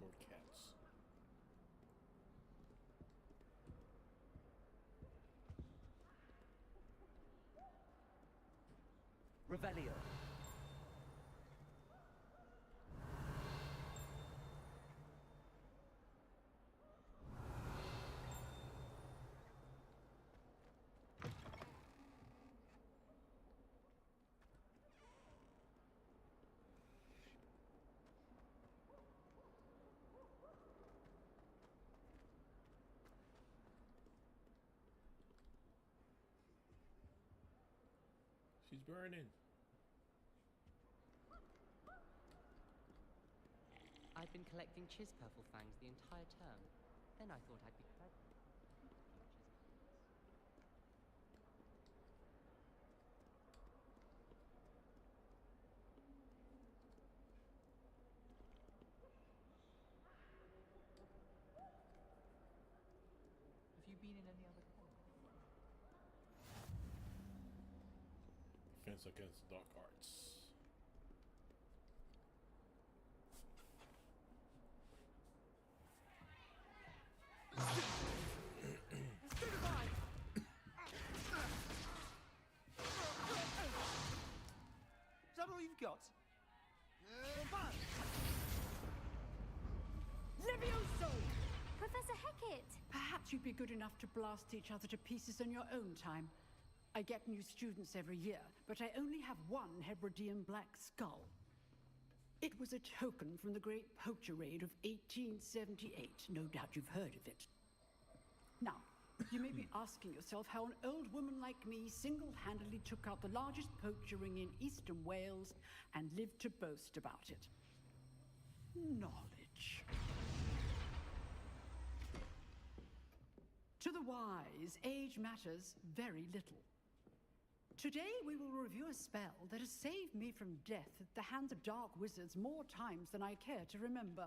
More cats. Revelio. She's burning. I've been collecting Chispurple fangs the entire term. Then I thought I'd be clever. Have you been in any other corners? Defense against dark arts. Is that all you've got? Levioso! Professor Hecat! Perhaps you'd be good enough to blast each other to pieces in your own time. I get new students every year, but I only have one Hebridean black skull. It was a token from the Great Poacher Raid of 1878. No doubt you've heard of it. Now, you may be asking yourself how an old woman like me single-handedly took out the largest poacher ring in eastern Wales and lived to boast about it. Knowledge. To the wise, age matters very little. Today we will review a spell that has saved me from death at the hands of dark wizards more times than I care to remember.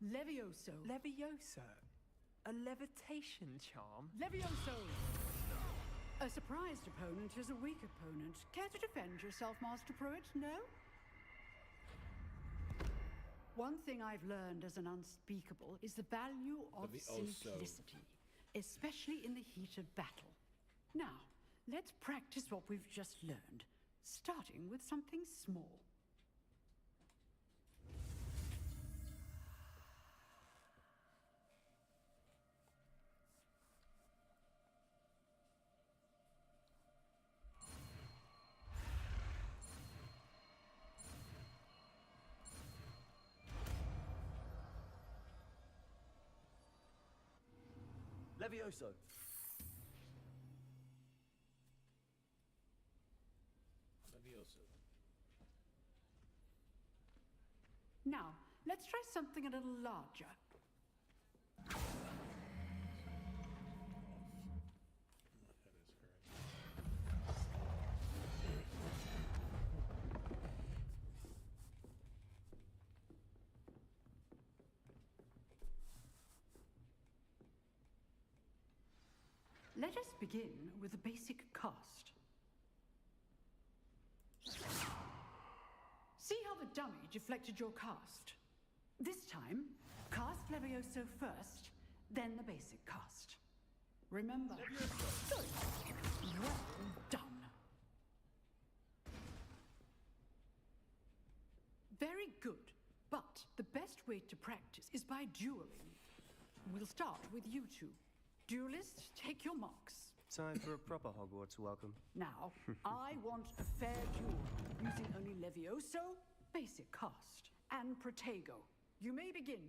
Levioso. Levioso? A levitation charm? Levioso! A surprised opponent is a weak opponent. Care to defend yourself, Master Pruitt? No? One thing I've learned as an unspeakable is the value of simplicity, especially in the heat of battle. Now, let's practice what we've just learned, starting with something small. Levioso. Now, let's try something a little larger. Let us begin with a basic cast. See how the dummy deflected your cast? This time, cast Levioso first, then the basic cast. Remember? Good. Well done. Very good. But the best way to practice is by dueling. We'll start with you two. Duelists, take your marks. Time for a proper Hogwarts welcome. Now, I want a fair duel, using only Levioso, basic cast, and Protego. You may begin.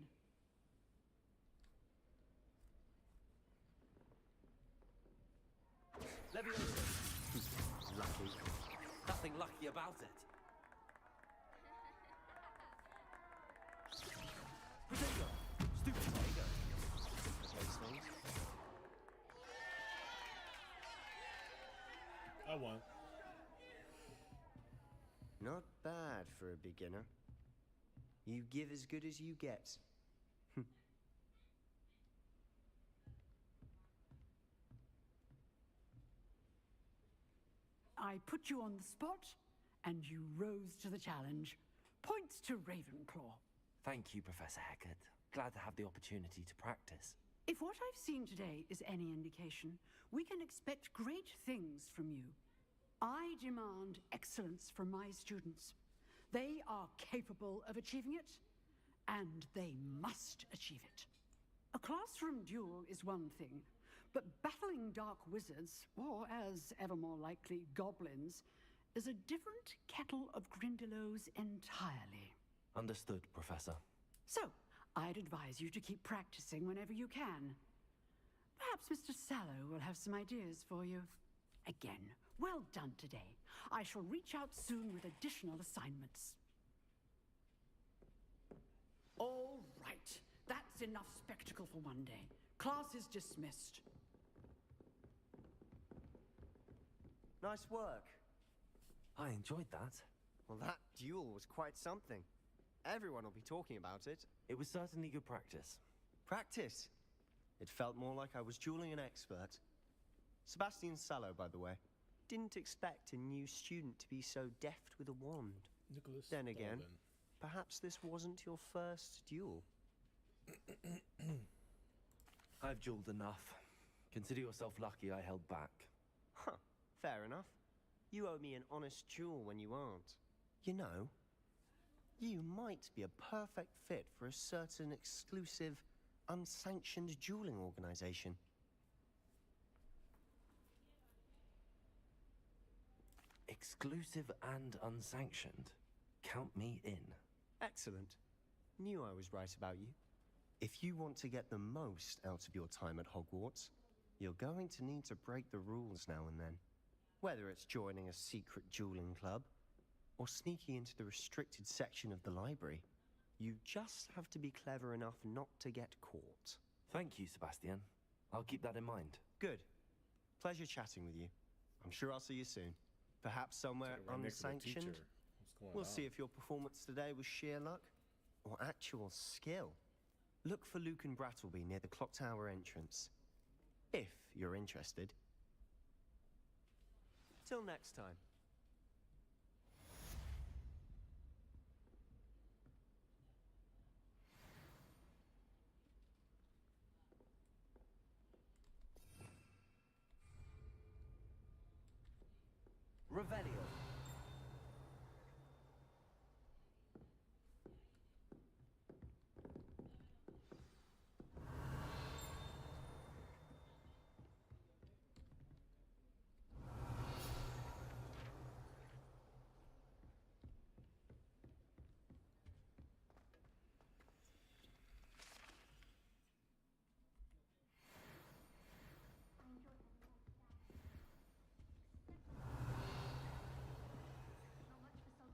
Levioso. Lucky. Nothing lucky about it. Protego. Stupid Protego. Simplifies things. I won. Not bad for a beginner. You give as good as you get. I put you on the spot, and you rose to the challenge. Points to Ravenclaw. Thank you, Professor Hecat. Glad to have the opportunity to practice. If what I've seen today is any indication, we can expect great things from you. I demand excellence from my students. They are capable of achieving it, and they must achieve it. A classroom duel is one thing, but battling dark wizards, or as ever more likely, goblins, is a different kettle of Grindylows entirely. Understood, Professor. So, I'd advise you to keep practicing whenever you can. Perhaps Mr. Sallow will have some ideas for you. Again, well done today. I shall reach out soon with additional assignments. All right. That's enough spectacle for one day. Class is dismissed. Nice work. I enjoyed that. Well, that duel was quite something. Everyone will be talking about it. It was certainly good practice. Practice? It felt more like I was dueling an expert. Sebastian Sallow, by the way. Didn't expect a new student to be so deft with a wand. Nicholas Then again, Baldwin. perhaps this wasn't your first duel. I've dueled enough. Consider yourself lucky I held back. Huh, fair enough. You owe me an honest duel when you aren't. You know, you might be a perfect fit for a certain exclusive, unsanctioned dueling organization. Exclusive and unsanctioned. Count me in. Excellent. Knew I was right about you. If you want to get the most out of your time at Hogwarts, you're going to need to break the rules now and then. Whether it's joining a secret dueling club, or sneaking into the restricted section of the library, you just have to be clever enough not to get caught. Thank you, Sebastian. I'll keep that in mind. Good. Pleasure chatting with you. I'm sure I'll see you soon. Perhaps somewhere unsanctioned. We'll see if your performance today was sheer luck or actual skill. Look for Luke and Brattleby near the clock tower entrance. If you're interested. Till next time. Revelio.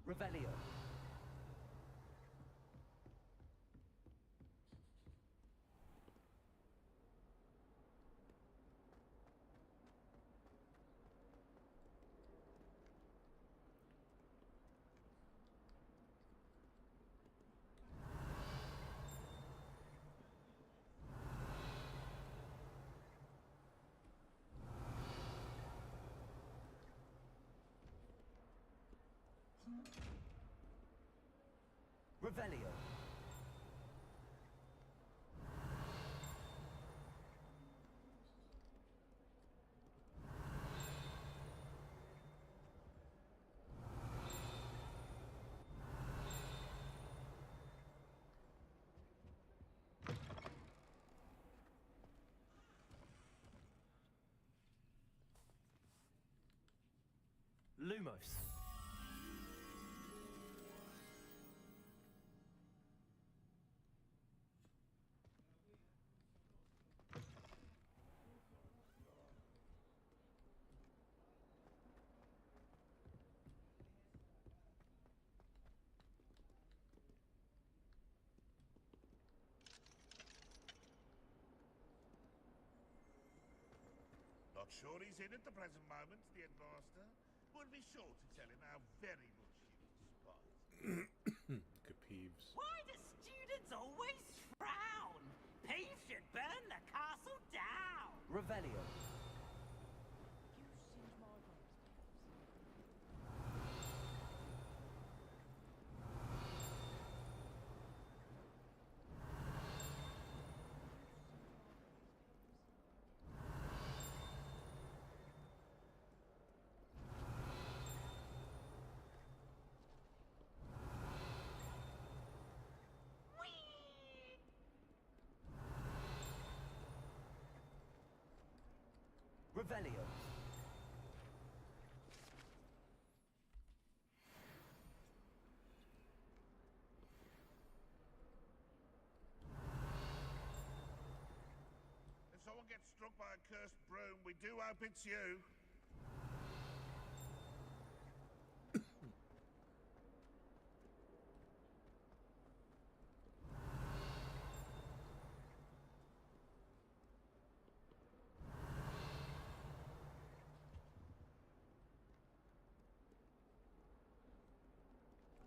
Revelio. Revelio. Lumos. Not sure he's in at the present moment, the headmaster. We'll be sure to tell him how very much he was surprised. Capeeves. Why do students always frown? Peeves should burn the castle down. Revelio. Revelio. If someone gets struck by a cursed broom, we do hope it's you.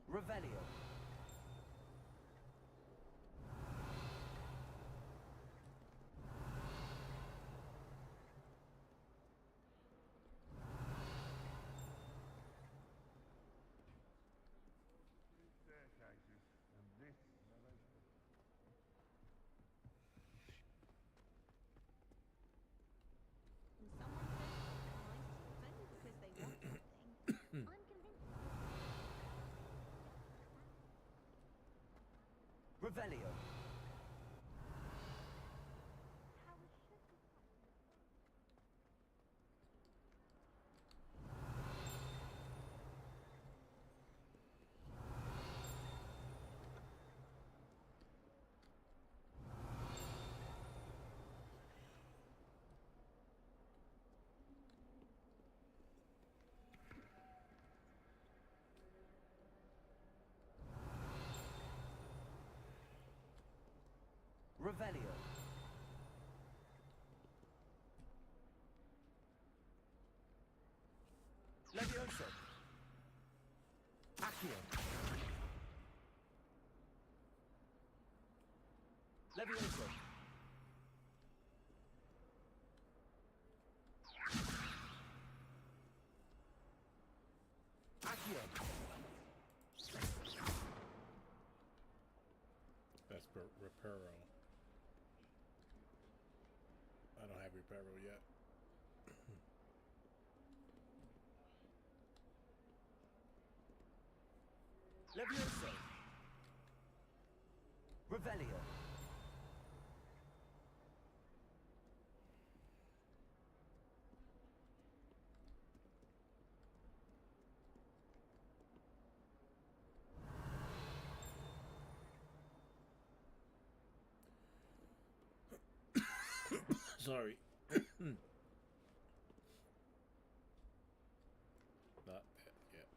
Revelio. Staircases, and this elevator. Revelio. Revelio. Levioso. Accio. Levioso. Accio. That's Reparo. I don't have Reparo yet. Levioso. Revelio. Sorry. Not that yet.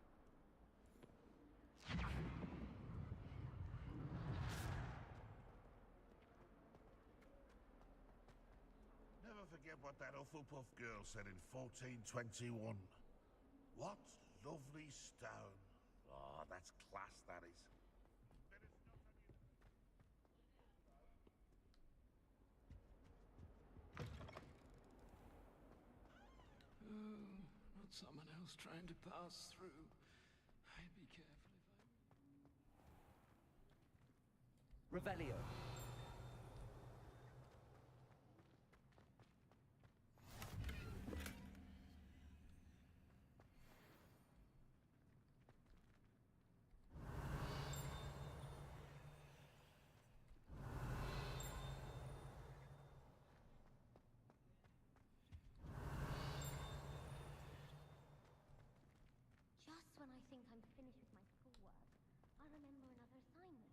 Never forget what that Hufflepuff girl said in 1421. What lovely stone. Oh, that's class, that is. Oh, not someone else trying to pass through. I'd be careful if I... Revelio. Just when I think I'm finished with my schoolwork, I remember another assignment.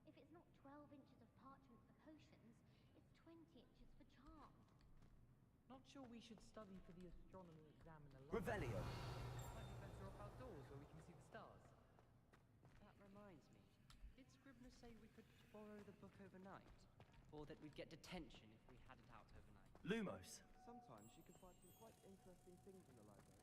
If it's not 12 inches of parchment for potions, it's 20 inches for charms. Not sure we should study for the astronomy exam in the Revelio. Might be better off outdoors where we can see the stars. That reminds me. Did Scribner say we could borrow the book overnight? Or that we'd get detention if we had it out overnight? Lumos. Sometimes you can find some quite interesting things in the library.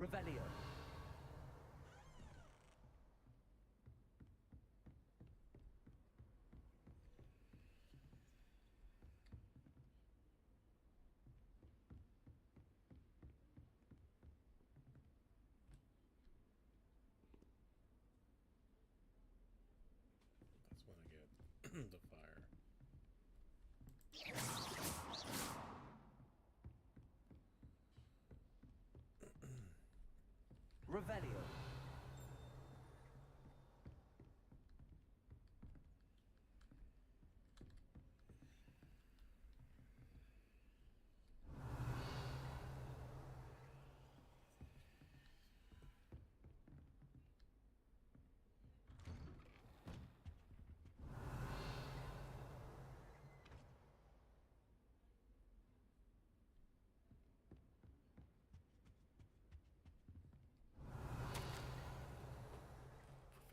Revelio. That's when I get the fire. Revelio.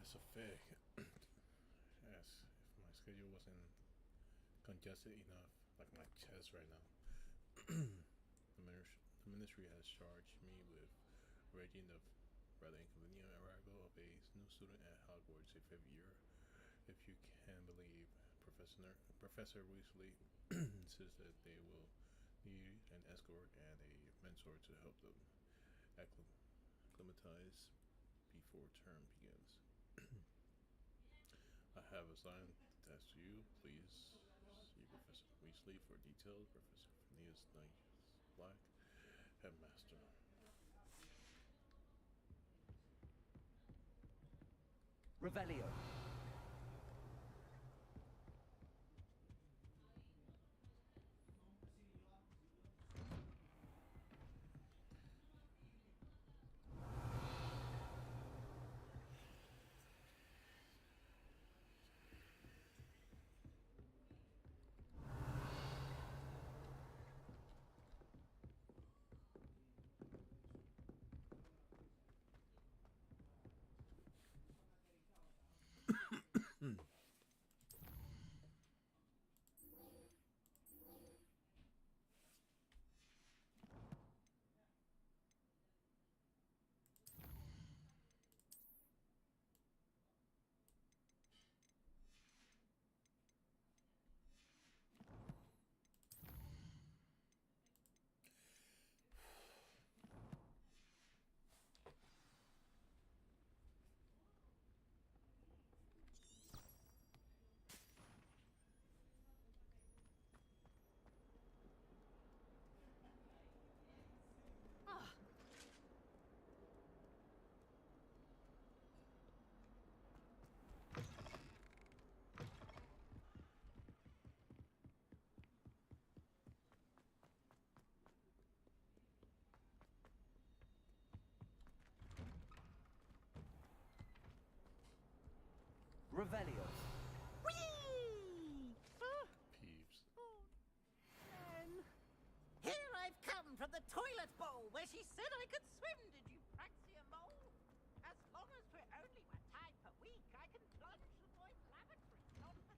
Professor Fig. Yes, if my schedule wasn't congested enough. like my chest right now. The ministry has charged me with arranging the rather inconvenient arrival of a new student at Hogwarts a fifth year. If you can believe, Professor Weasley says that they will need an escort and a mentor to help them acclimatize before term begins. I have assigned the task to you. Please see Professor Weasley for details. Professor Phineas Knight Black, Headmaster. Revelio. Revelio. Whee! Peeves. Here I've come from the toilet bowl where she said I could swim. Did you Praxia Mole? As long as we're only one time per week, I can plunge the boy's lavatory. Not for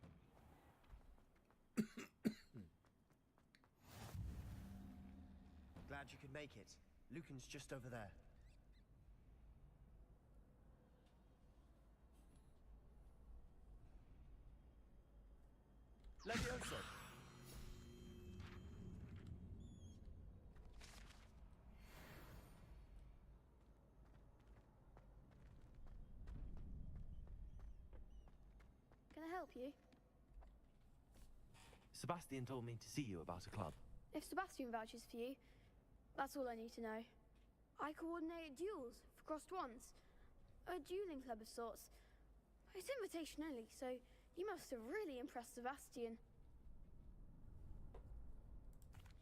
Glad you could make it. Lucan's just over there. Levioso! Can I help you? Sebastian told me to see you about a club. If Sebastian vouches for you, that's all I need to know. I coordinate duels for crossed ones. A dueling club of sorts. It's invitation only, so you must have really impressed Sebastian.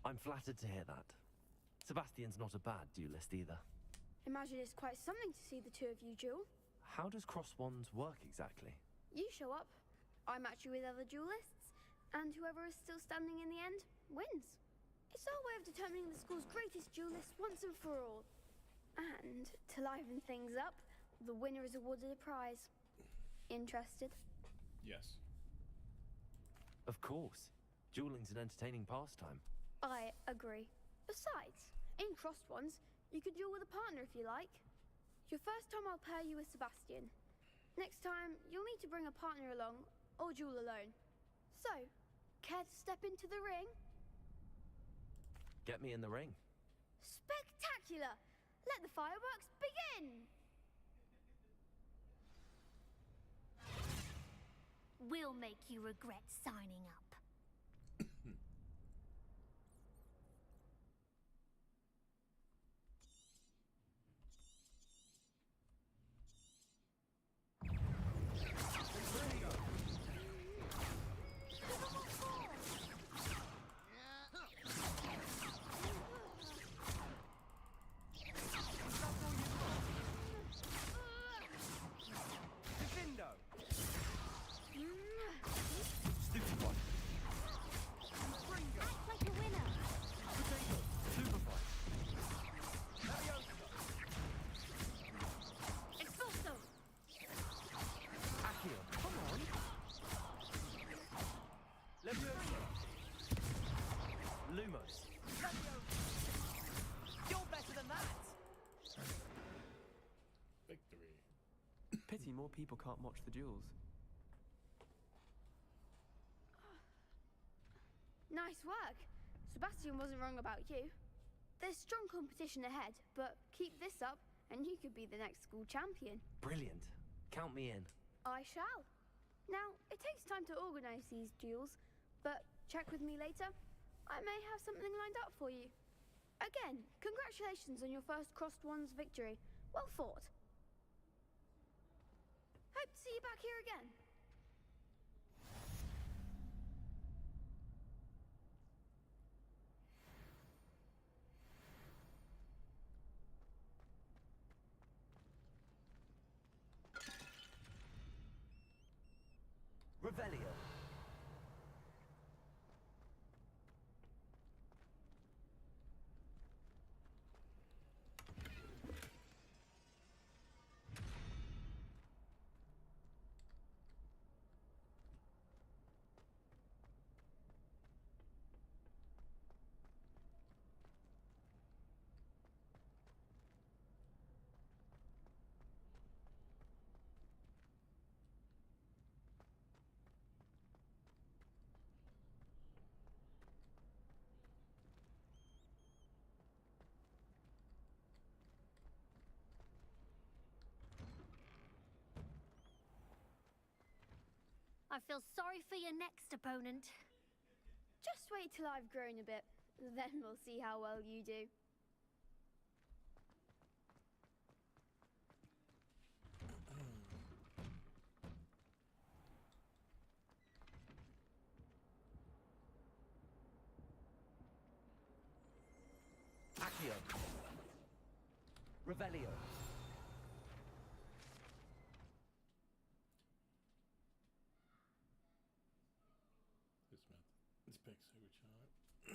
I'm flattered to hear that. Sebastian's not a bad duelist either. Imagine it's quite something to see the two of you duel. How does cross wands work exactly? You show up, I match you with other duelists, and whoever is still standing in the end wins. It's our way of determining the school's greatest duelist once and for all. And to liven things up, the winner is awarded a prize. Interested? Yes. Of course. Dueling's an entertaining pastime. I agree. Besides, in crossed ones, you could duel with a partner if you like. Your first time I'll pair you with Sebastian. Next time, you'll need to bring a partner along, or duel alone. So, care to step into the ring? Get me in the ring. Spectacular! Let the fireworks begin! We'll make you regret signing up. Stupid one. pity more people can't watch the duels. Nice work. Sebastian wasn't wrong about you. There's strong competition ahead, but keep this up and you could be the next school champion. Brilliant. Count me in. I shall. Now, it takes time to organize these duels, but check with me later. I may have something lined up for you. Again, congratulations on your first Crossed Wands victory. Well fought. Hope to see you back here again. Revelio. I feel sorry for your next opponent. Just wait till I've grown a bit, then we'll see how well you do. Accio. Revelio. This picks which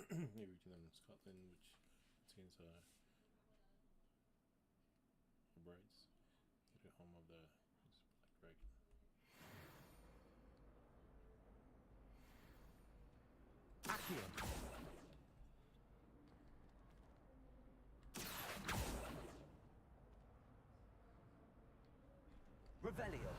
they reach them in Scotland, which contains brides, the home of the Black Dragon. Accio. Revelio.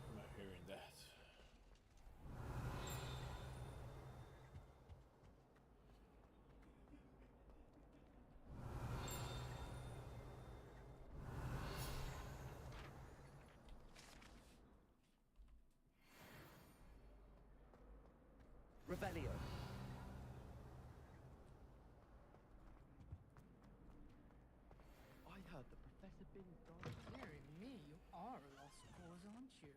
I'm not hearing that. Revelio. I heard the Professor Bin died. Dearie me, you are a lost cause, aren't you?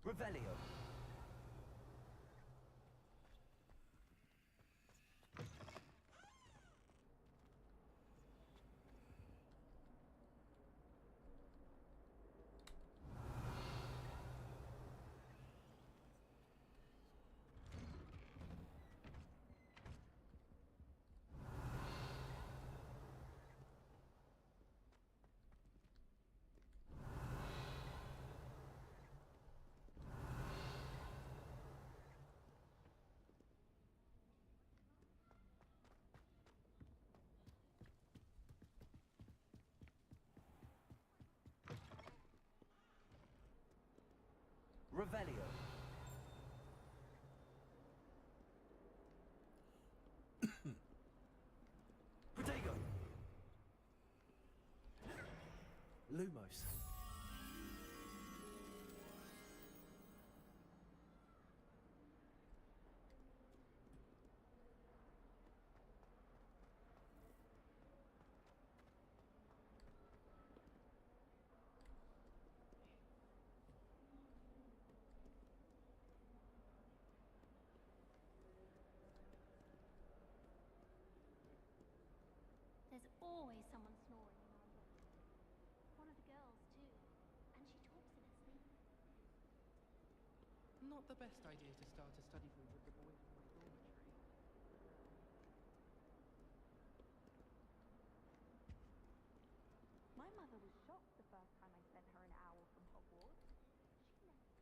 Revelio. Revelio. Protego. Lumos. There's always someone snoring in our room. One of the girls, too. And she talks in her sleep. Not the best idea to start a study group with the boys in my dormitory. My mother was shocked the first time I sent her an owl from Hogwarts. She never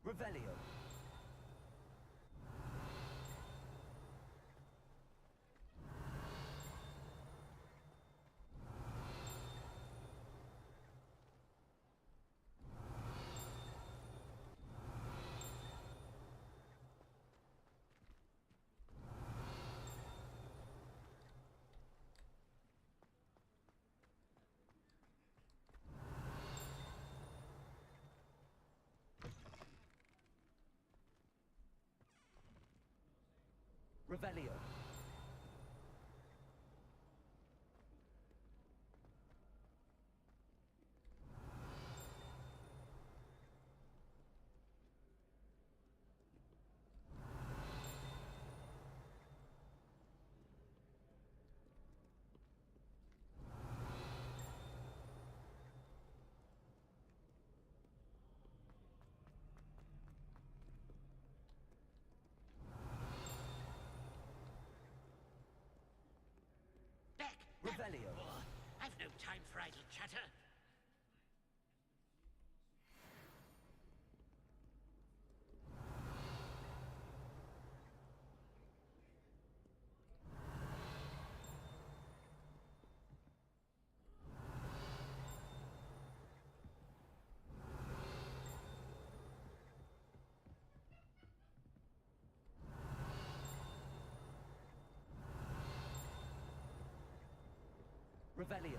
Revelio. Revelio. Revelio. I've no time for idle chatter. Revelio.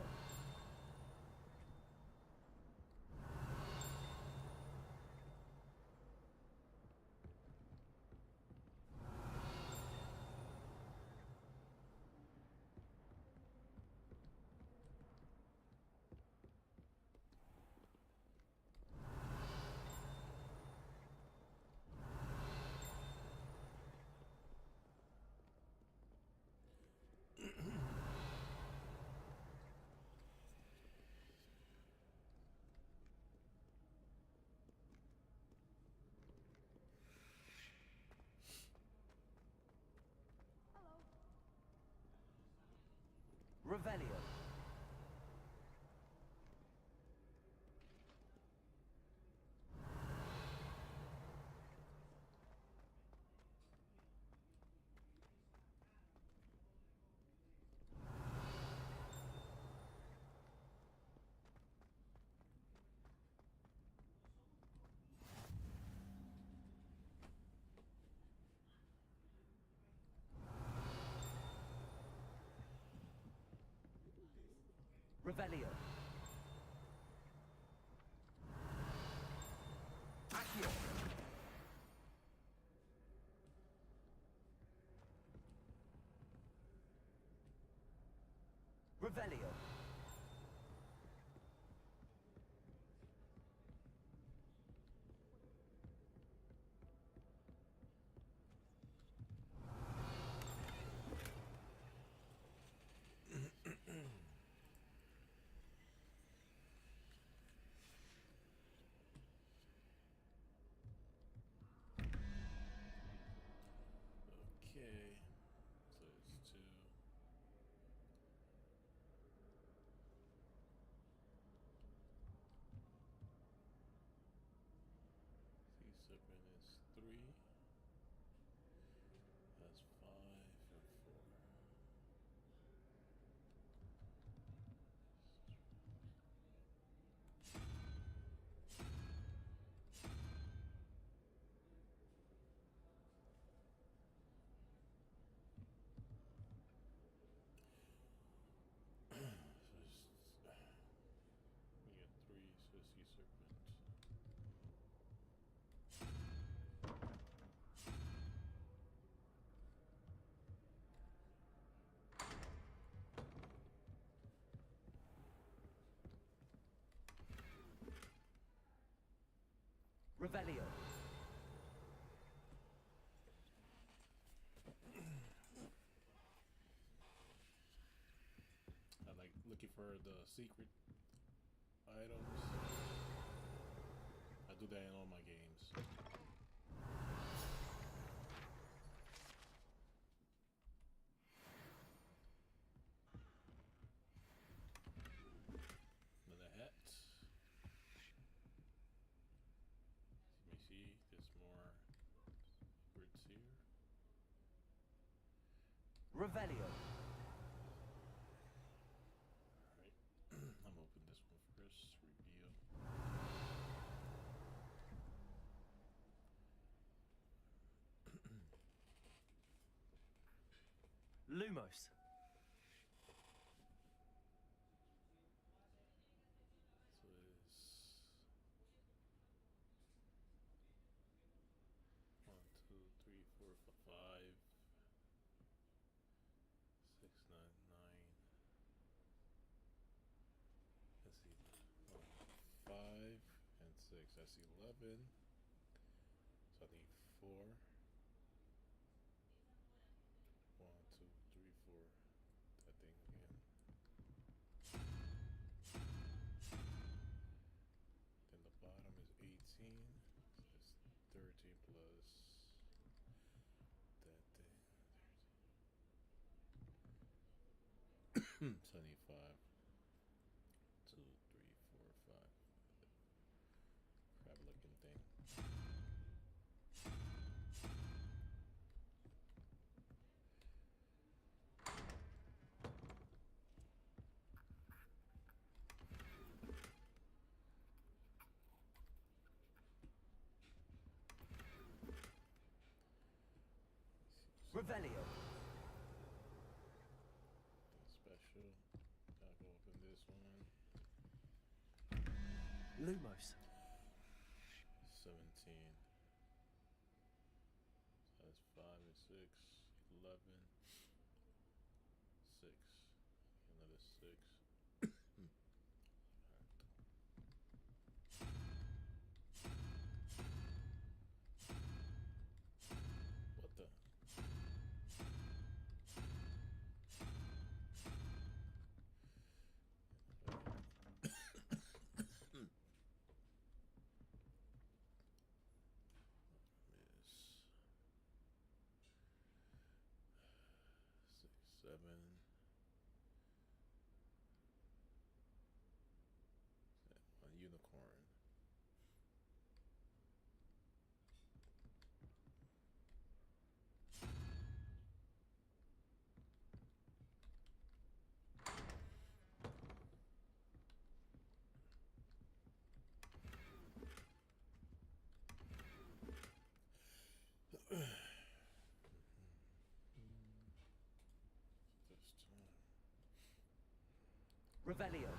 Revelio. Revelio. Accio. Revelio. Okay, so it's two. Revelio. I like looking for the secret items. I do that in all my games. Another hat. Let me see, there's more secrets here. Revelio. Alright, I'm gonna open this one first. Reveal. Lumos. So it's 1, 2, 3, 4, 5, 6, 9, 9. Let's see. 5 and 6. That's 11. So I need 4. 1, 2, 3, 4. That thing again. Then the bottom is 18. So it's 13 plus that thing. 75. 2, 3, 4, 5. Crab looking thing. Revelio. Special. I'll go open this one. Lumos. 17. So that's 5 and 6. 11. 6. Another 6. What the? Miss 6, 7. A unicorn. This time. Revelio.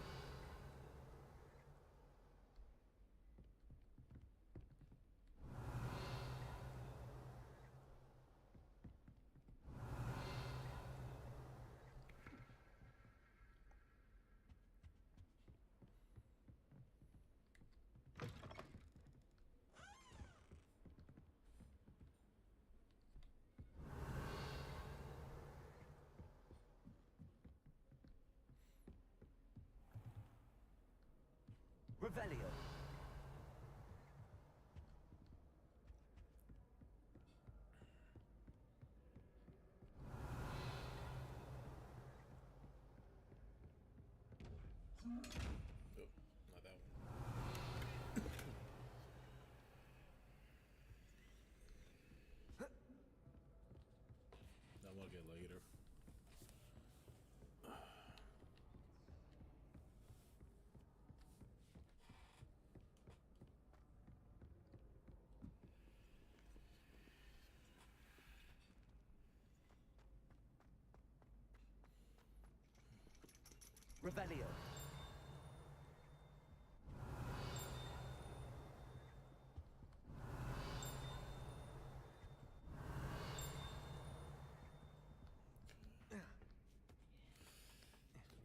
Revelio. Nope, not that one. That one I'll get later. Revelio.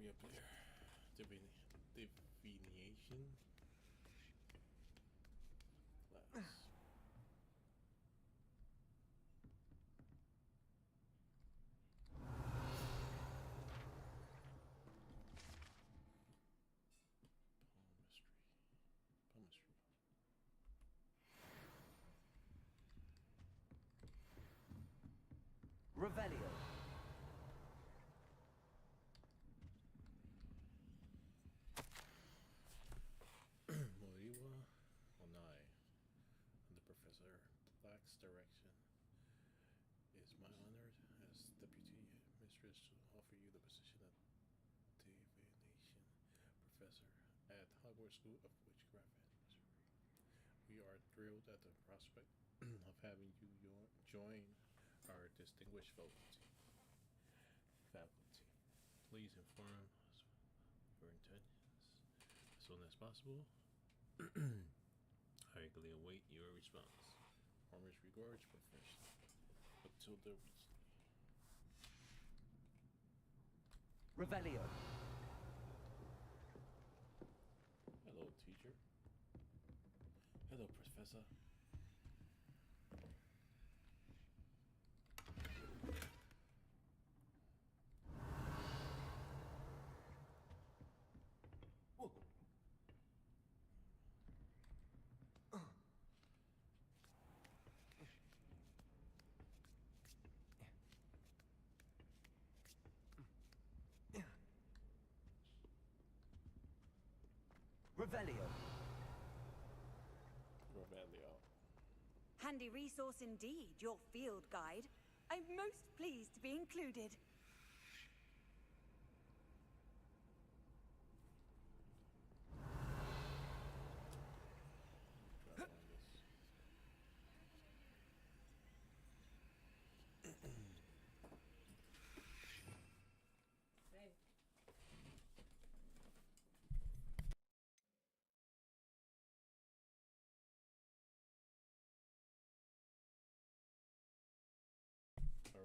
We up there. Divination. Class. direction. It's my honor as Deputy Mistress to offer you the position of Divination Professor at Hogwarts School of Witchcraft and Wizardry. We are thrilled at the prospect of having you join our distinguished faculty. Please inform us your intentions as soon as possible. I eagerly await your response. Warmest regards, Professor Matilda Weasley. Revelio. Hello, teacher. Hello, Professor. Revelio. Revelio. Handy resource indeed, your field guide. I'm most pleased to be included.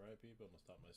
Alright, people, I'm gonna stop my